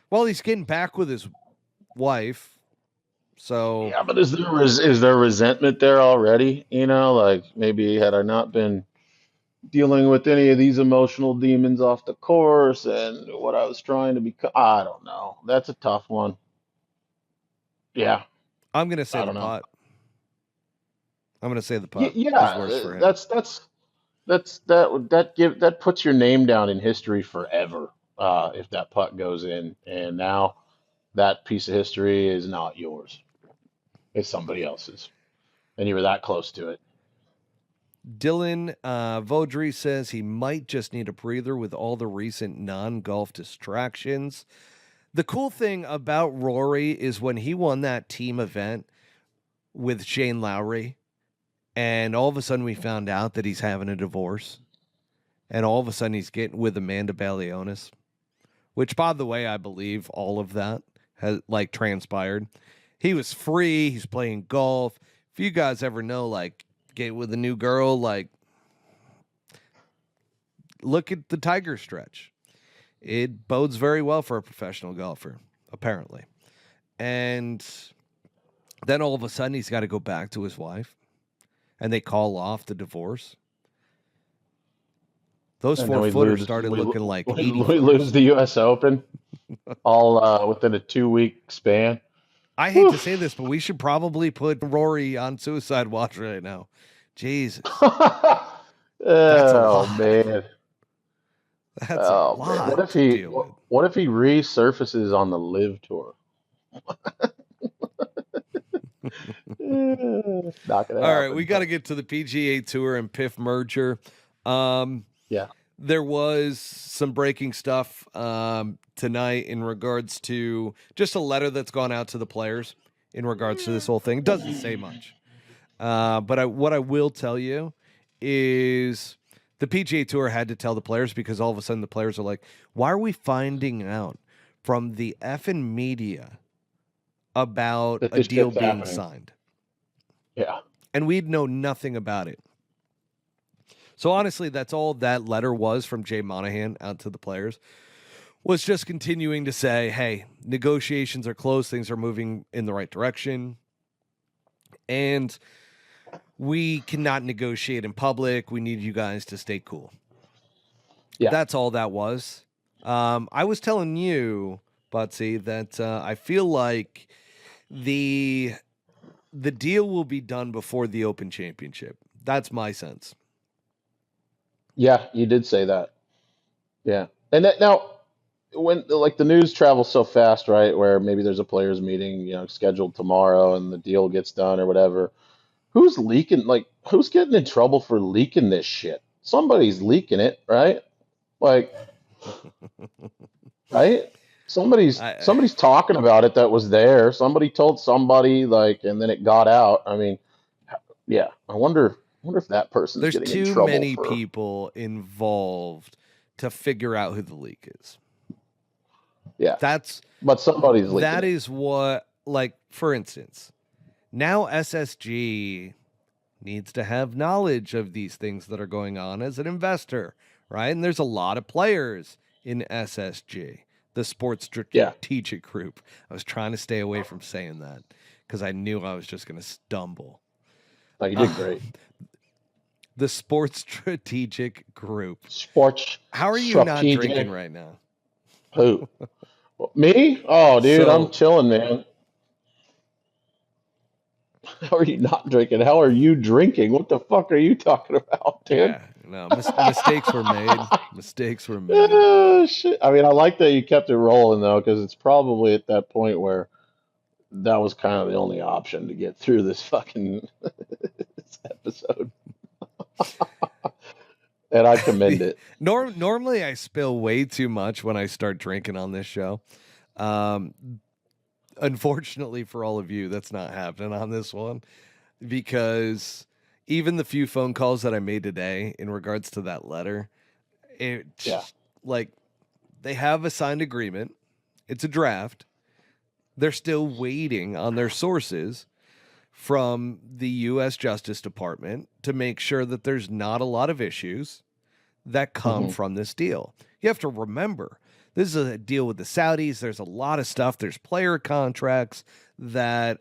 Well, he's getting back with his wife, so Yeah, but is there resentment there already? You know, like maybe had I not been dealing with any of these emotional demons off the course and what I was trying to become, I don't know. That's a tough one. Yeah, I'm gonna say I the don't know. putt. I'm gonna say the Y putt is yeah, worse for him. that puts your name down in history forever. If that putt goes in, and now that piece of history is not yours. It's somebody else's, and you were that close to it. Dylan Vodri says he might just need a breather with all the recent non-golf distractions. The cool thing about Rory is when he won that team event with Shane Lowry, and all of a sudden we found out that he's having a divorce, and all of a sudden he's getting with Amanda Balionis, which, by the way, I believe all of that has like transpired. He was free. He's playing golf. If you guys ever know, like, get with a new girl, like, look at the Tiger stretch. It bodes very well for a professional golfer, apparently. And then all of a sudden, he's got to go back to his wife, and they call off the divorce. Those And then 4-footers started looking like we 80-footers. lose the U.S. Open all within a 2 week span. I hate to say Woof. this, but we should probably put Rory on suicide watch right now. Jesus. That's a Oh lot. man. That's a Oh man. lot to deal with. What if he resurfaces on the live tour? Not gonna All right, we happen, got to but get to the PGA Tour and PIF merger. Um, yeah. there was some breaking stuff tonight in regards to just a letter that's gone out to the players in regards to this whole thing. It doesn't say much. But what I will tell you is the PGA Tour had to tell the players because all of a sudden the players are like, why are we finding out from the effing media about That a this deal shit's being happening. signed? Yeah. And we'd know nothing about it. So honestly, that's all that letter was from Jay Monahan out to the players, was just continuing to say, hey, negotiations are close, things are moving in the right direction, and we cannot negotiate in public. We need you guys to stay cool. Yeah. That's all that was. I was telling you, Buttsy, that I feel like the deal will be done before the Open Championship. That's my sense. Yeah, you did say that. Yeah. And that now when like the news travels so fast, right? Where maybe there's a players meeting, scheduled tomorrow and the deal gets done or whatever. Who's leaking like who's getting in trouble for leaking this shit? Somebody's leaking it, right? Like, right? I Somebody's talking about it that was there. Somebody told somebody like and then it got out. I mean, yeah. I wonder if that person's There's getting in too trouble many for people involved to figure out who the leak is. yeah. That's But somebody's leaking that it. is what, like, for instance, now SSG needs to have knowledge of these things that are going on as an investor, right? And there's a lot of players in SSG, the Sports Yeah. Strategic Group. I was trying to stay away from saying that because I knew I was just going to stumble. No, you did Um, great. the Sports Strategic Group. Sports How are you not drinking strategic. right now? Who? Me? Oh, dude, I'm So, chilling, man. How are you not drinking? How are you drinking? What the fuck are you talking about, dude? yeah, no, mistakes were made. Mistakes were made. Oh, shit. I mean, I like that you kept it rolling though, because it's probably at that point where that was kind of the only option to get through this fucking this episode, and I commend it. Normally I spill way too much when I start drinking on this show. Um, unfortunately for all of you, that's not happening on this one because even the few phone calls that I made today in regards to that letter, Yeah, it's like they have a signed agreement. It's a draft. They're still waiting on their sources from the U.S. Justice Department to make sure that there's not a lot of issues that come Hmm. from this deal. You have to remember, this is a deal with the Saudis. There's a lot of stuff. There's player contracts that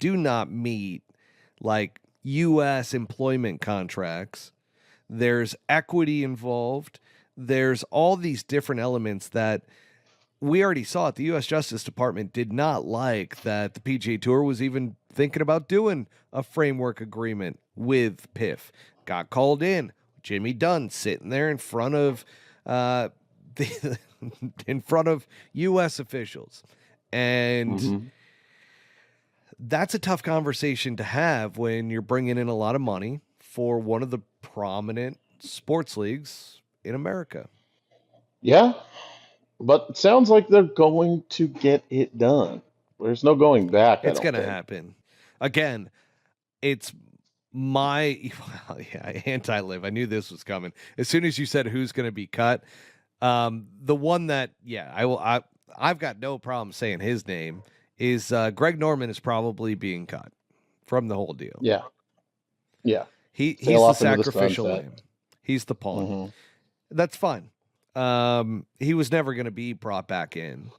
do not meet like U.S. employment contracts. There's equity involved. There's all these different elements that we already saw it. The U.S. Justice Department did not like that the PGA Tour was even thinking about doing a framework agreement with PIF. Got called in. Jimmy Dunn sitting there in front of in front of U.S. officials, and Hmm. that's a tough conversation to have when you're bringing in a lot of money for one of the prominent sports leagues in America. Yeah, but it sounds like they're going to get it done. There's no going back, I It's don't going to think. happen. Again, it's my yeah, anti-live. I knew this was coming. As soon as you said who's going to be cut, the one that I've got no problem saying his name is Greg Norman is probably being cut from the whole deal. Yeah, yeah. Sail He's the off into the sacrificial sunset. lamb. He's the pawn. Hmm. That's fine. He was never going to be brought back in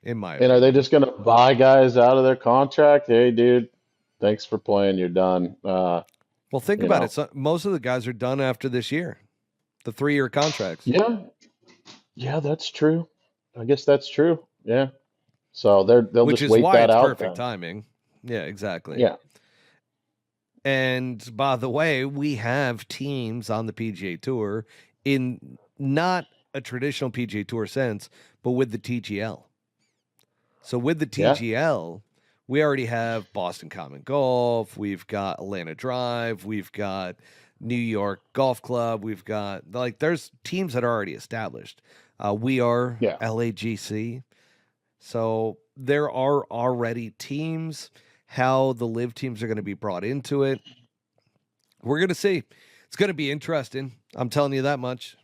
my And are they opinion. just going to buy guys out of their contract? Hey, dude, thanks for playing. You're done. Well, think You about it. know, So, most of the guys are done after this year, the 3-year contracts, yeah, yeah, that's true. I guess that's true. Yeah. So they'll which just is wait why that it's out perfect then. timing. Yeah, exactly. Yeah. And by the way, we have teams on the PGA Tour in not a traditional PGA Tour sense, but with the TGL. So with the Yeah. TGL, we already have Boston Common Golf, we've got Atlanta Drive, we've got New York Golf Club, we've got like there's teams that are already established. We are Yeah. LAGC, so there are already teams. How the live teams are going to be brought into it, we're going to see. It's going to be interesting. I'm telling you that much.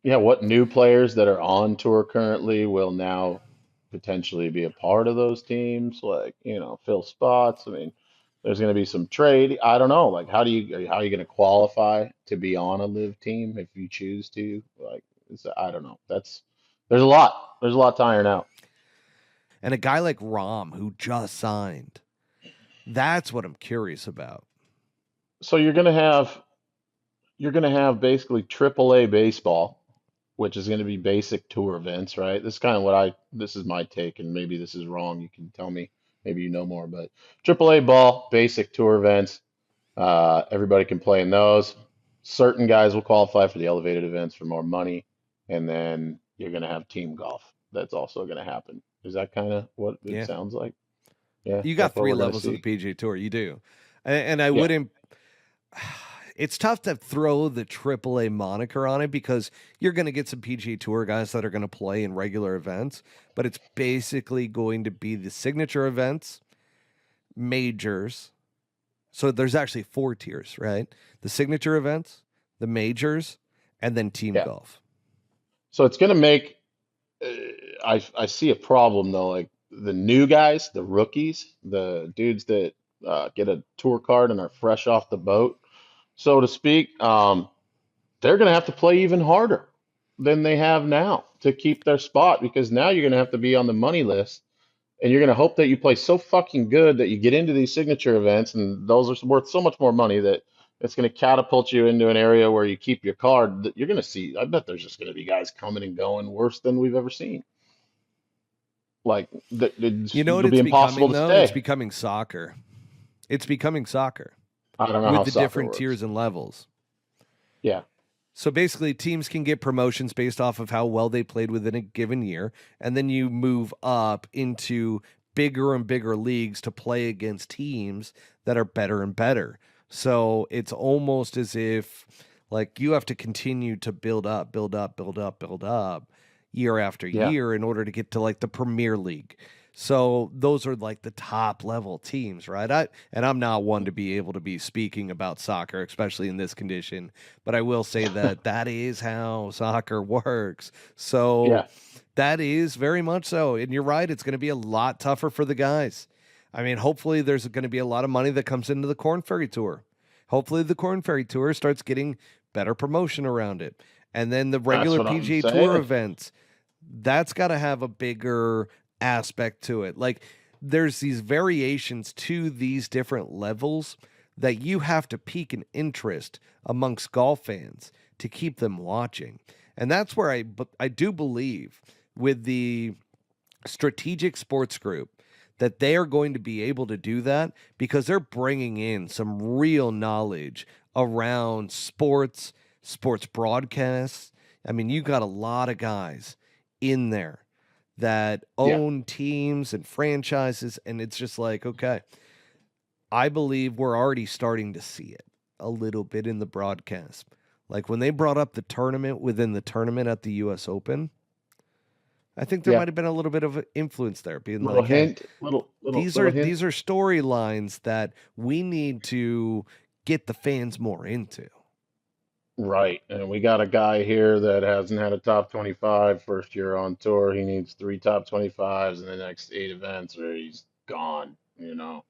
Yeah. What new players that are on tour currently will now potentially be a part of those teams? Like, fill spots. I mean, there's going to be some trade. I don't know. Like, how are you going to qualify to be on a live team if you choose to? Like, I don't know. There's a lot. There's a lot to iron out. And a guy like Rom who just signed, that's what I'm curious about. So you're gonna have basically AAA baseball, which is gonna be basic tour events, right? This is my take, and maybe this is wrong. You can tell me, maybe you know more, but AAA ball, basic tour events. Everybody can play in those. Certain guys will qualify for the elevated events for more money, and then you're gonna have team golf. That's also gonna happen. Is that kind of what it Yeah. sounds like? Yeah, You got that's what three we're gonna levels of the see. PGA Tour. You do. And I Yeah, wouldn't. It's tough to throw the AAA moniker on it because you're going to get some PGA Tour guys that are going to play in regular events, but it's basically going to be the signature events, majors. So there's actually 4 tiers, right? The signature events, the majors, and then team yeah. golf. So it's gonna make uh, I see a problem though, like the new guys, the rookies, the dudes that get a tour card and are fresh off the boat, so to speak. They're going to have to play even harder than they have now to keep their spot because now you're going to have to be on the money list and you're going to hope that you play so fucking good that you get into these signature events and those are worth so much more money that it's going to catapult you into an area where you keep your card that you're going to see. I bet there's just going to be guys coming and going worse than we've ever seen. Like You know what it'll be it's impossible becoming, to though? It's stay. becoming soccer. It's becoming soccer I don't know with how the soccer different works. tiers and levels. Yeah. So basically, teams can get promotions based off of how well they played within a given year, and then you move up into bigger and bigger leagues to play against teams that are better and better. So it's almost as if like you have to continue to build up, build up, build up, build up year after Yeah. year in order to get to like the Premier League. So those are like the top level teams, right? I'm not one to be able to be speaking about soccer, especially in this condition, but I will say that that is how soccer works. So Yeah. that is very much so. And you're right, it's going to be a lot tougher for the guys. I mean, hopefully there's going to be a lot of money that comes into the Corn Ferry Tour. Hopefully the Corn Ferry Tour starts getting better promotion around it. And then the That's regular what I'm PGA Tour saying. events, that's got to have a bigger aspect to it. Like there's these variations to these different levels that you have to pique an interest amongst golf fans to keep them watching. And that's where I do believe with the strategic sports group that they are going to be able to do that because they're bringing in some real knowledge around sports broadcasts. I mean, you got a lot of guys in there that Yeah. own teams and franchises, and it's just like, okay, I believe we're already starting to see it a little bit in the broadcast. Like when they brought up the tournament within the tournament at the US Open, I think there Yeah. might have been a little bit of influence there, being Little like, hey, hint, little these are little hint. these are storylines that we need to get the fans more into. Right. And we got a guy here that hasn't had a top 25 first year on tour. He needs three top 25s in the next 8 events or he's gone, you know.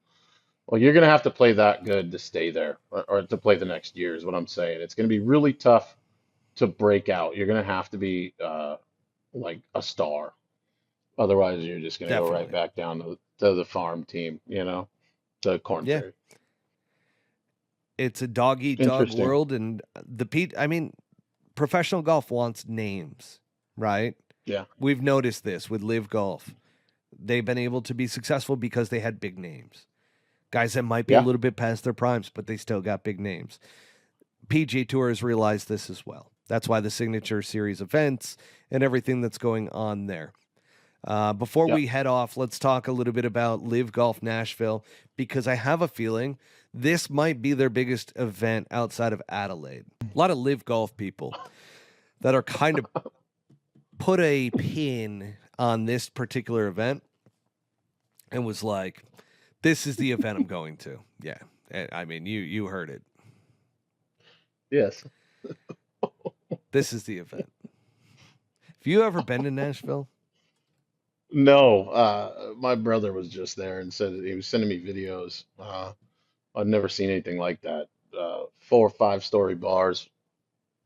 Well, you're going to have to play that good to stay there or to play the next year is what I'm saying. It's going to be really tough to break out. You're going to have to be like a star. Otherwise, you're just going to go right Definitely. back down to the farm team, the Corn Yeah. Ferry. It's a dog eat dog Interesting. world, and I mean, professional golf wants names, right? Yeah. We've noticed this with Live Golf. They've been able to be successful because they had big names. Guys that might be a Yeah. little bit past their primes, but they still got big names. PGA Tour has realized this as well. That's why the Signature Series events and everything that's going on there. Before Yeah. we head off, let's talk a little bit about Live Golf Nashville because I have a feeling this might be their biggest event outside of Adelaide. A lot of Live Golf people that are kind of put a pin on this particular event and was like, this is the event I'm going to. Yeah. I mean, you heard it. Yes. This is the event. Have you ever been to Nashville? No, my brother was just there and said he was sending me videos. I've never seen anything like that. 4 or 5 story bars,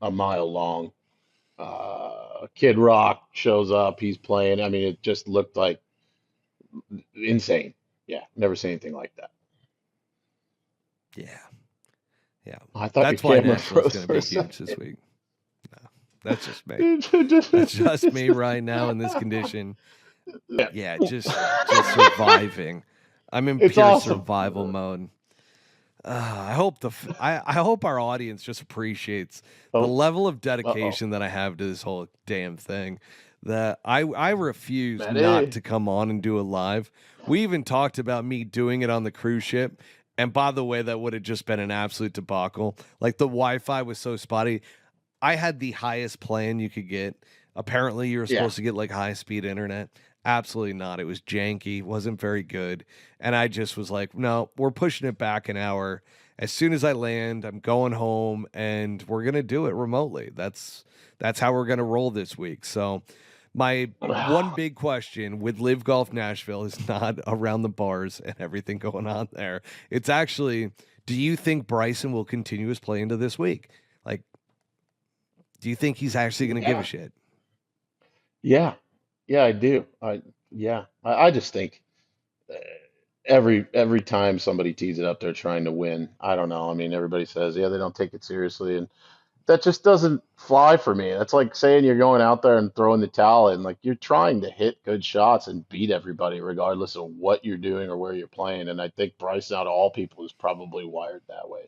a mile long. Kid Rock shows up, he's playing. I mean, it just looked like insane. Yeah, never seen anything like that. Yeah. Yeah. I thought your That's why camera Nashville's froze going to for be a huge this second. week. That's just me. That's just me right now in this condition. Yeah. Yeah, just surviving. I'm in It's pure awesome. survival mode. I hope I hope our audience just appreciates the Oh, level of uh-oh. dedication that I have to this whole damn thing. That I refuse not Matty. to come on and do it live. We even talked about me doing it on the cruise ship. And by the way, that would have just been an absolute debacle. Like the Wi-Fi was so spotty. I had the highest plan you could get. Apparently, you were Yeah. supposed to get like high speed internet. Absolutely not. It was janky, wasn't very good. And I just was like, no, we're pushing it back an hour. As soon as I land, I'm going home and we're going to do it remotely. That's how we're going to roll this week. So, my one big question with Live Golf Nashville is not around the bars and everything going on there. It's actually, do you think Bryson will continue his play into this week? Like, do you think he's actually going to give a Yeah. shit? Yeah. Yeah, I do. I just think uh, every time somebody tees it up, they're trying to win. I don't know. I mean, everybody says, yeah, they don't take it seriously, and that just doesn't fly for me. That's like saying you're going out there and throwing the towel in. Like you're trying to hit good shots and beat everybody, regardless of what you're doing or where you're playing. And I think Bryson, out of all people, is probably wired that way.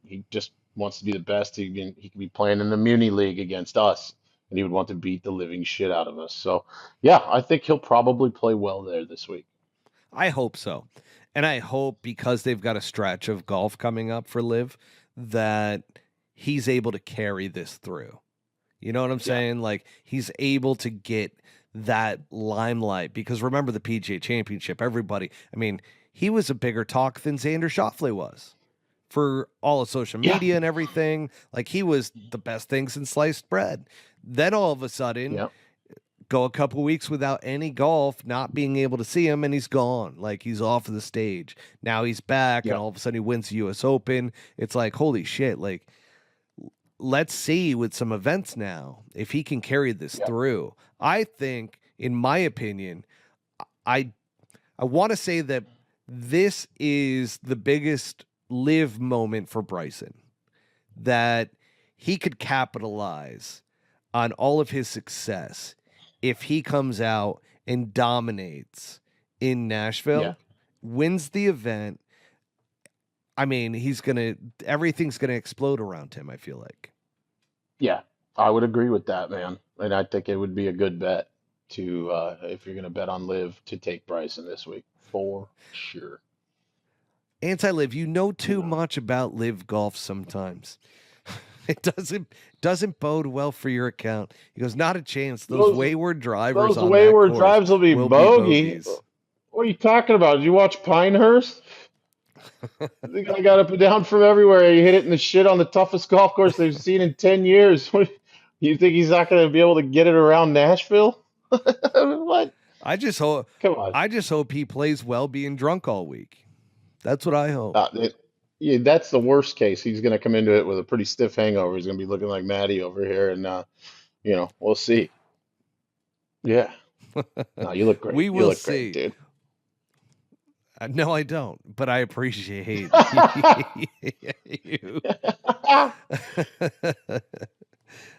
He just wants to be the best. He could be playing in the Muni League against us, and he would want to beat the living shit out of us. So, yeah, I think he'll probably play well there this week. I hope so. And I hope because they've got a stretch of golf coming up for Live that he's able to carry this through. You know what I'm Yeah, saying? Like he's able to get that limelight because remember the PGA Championship, everybody, I mean, he was a bigger talk than Xander Schauffele was for all of social yeah, media and everything. Like he was the best thing since sliced bread. Then all of a sudden, yeah, go a couple weeks without any golf, not being able to see him, and he's gone. Like, he's off of the stage. Now he's back, and Yeah. all of a sudden he wins the U.S. Open. It's like, holy shit. Like, let's see with some events now if he can carry this Yeah. through. I think, in my opinion, I want to say that this is the biggest live moment for Bryson, that he could capitalize on all of his success if he comes out and dominates in Nashville, Yeah. wins the event. I mean, everything's gonna explode around him, I feel like. Yeah, I would agree with that, man. And I think it would be a good bet to, if you're going to bet on Live, to take Bryson this week for sure. Anti-Live, you know too much about Live Golf sometimes. It doesn't bode well for your account. He goes, not a chance. Those wayward drivers Those on wayward that course drives will be bogey. bogeys. What are you talking about? Did you watch Pinehurst? The guy got up and down from everywhere. He hit it in the shit on the toughest golf course they've seen in 10 years. You think he's not going to be able to get it around Nashville? What? I just hope Come on. I just hope he plays well being drunk all week. That's what I hope. Yeah, that's the worst case. He's going to come into it with a pretty stiff hangover. He's going to be looking like Maddie over here, and we'll see. Yeah. No, you look great. We You will look see. great, dude. No, I don't, but I appreciate you.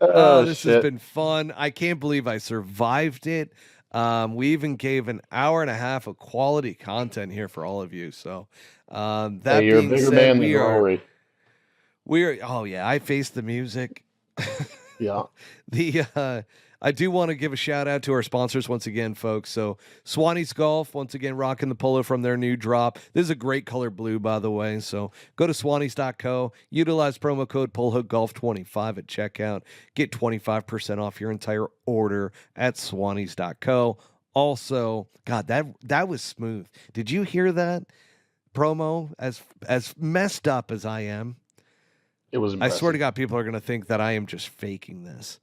This has been fun. I can't believe I survived it. We even gave an hour and a half of quality content here for all of you. So that Hey, you're a being bigger said, man than Rory. Oh yeah, I face the music. Yeah. I do want to give a shout out to our sponsors once again, folks. So Swannies Golf, once again, rocking the polo from their new drop. This is a great color blue, by the way. So go to swannies.co, utilize promo code POLHOOKGolf25 at checkout. Get 25% off your entire order at swannies.co. Also, God, that was smooth. Did you hear that promo? As messed up as I am, It was impressive. I swear to God, people are going to think that I am just faking this.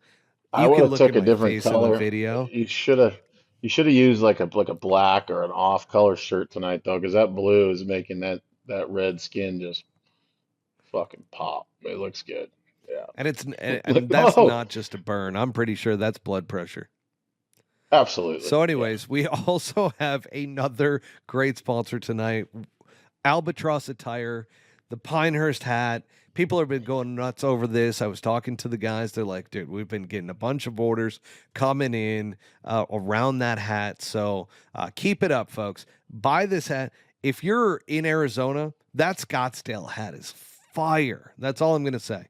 I You would can have look took at a my different face in color. the video. You should have used like a black or an off color shirt tonight though, because that blue is making that red skin just fucking pop. It looks good. Yeah. And that's not just a burn. I'm pretty sure that's blood pressure. Absolutely. So anyways, we also have another great sponsor tonight, Albatross Attire, the Pinehurst hat. People have been going nuts over this. I was talking to the guys. They're like, dude, we've been getting a bunch of orders coming in around that hat. So keep it up, folks. Buy this hat. If you're in Arizona, that Scottsdale hat is fire. That's all I'm going to say.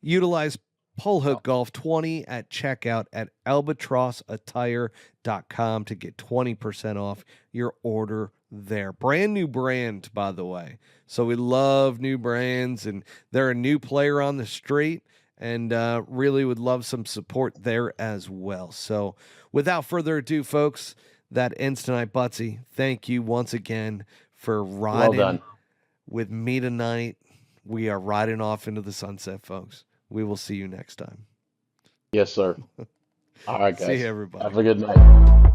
Utilize Pullhook Golf 20 at checkout at albatrossattire.com to get 20% off your order there. Brand new brand, by the way. So we love new brands, and they're a new player on the street, and really would love some support there as well. So without further ado, folks, that ends tonight. Buttsy, thank you once again for riding with me tonight. We are riding off into the sunset, folks. We will see you next time. Yes, sir. All right, guys. See you, everybody. Have a good night.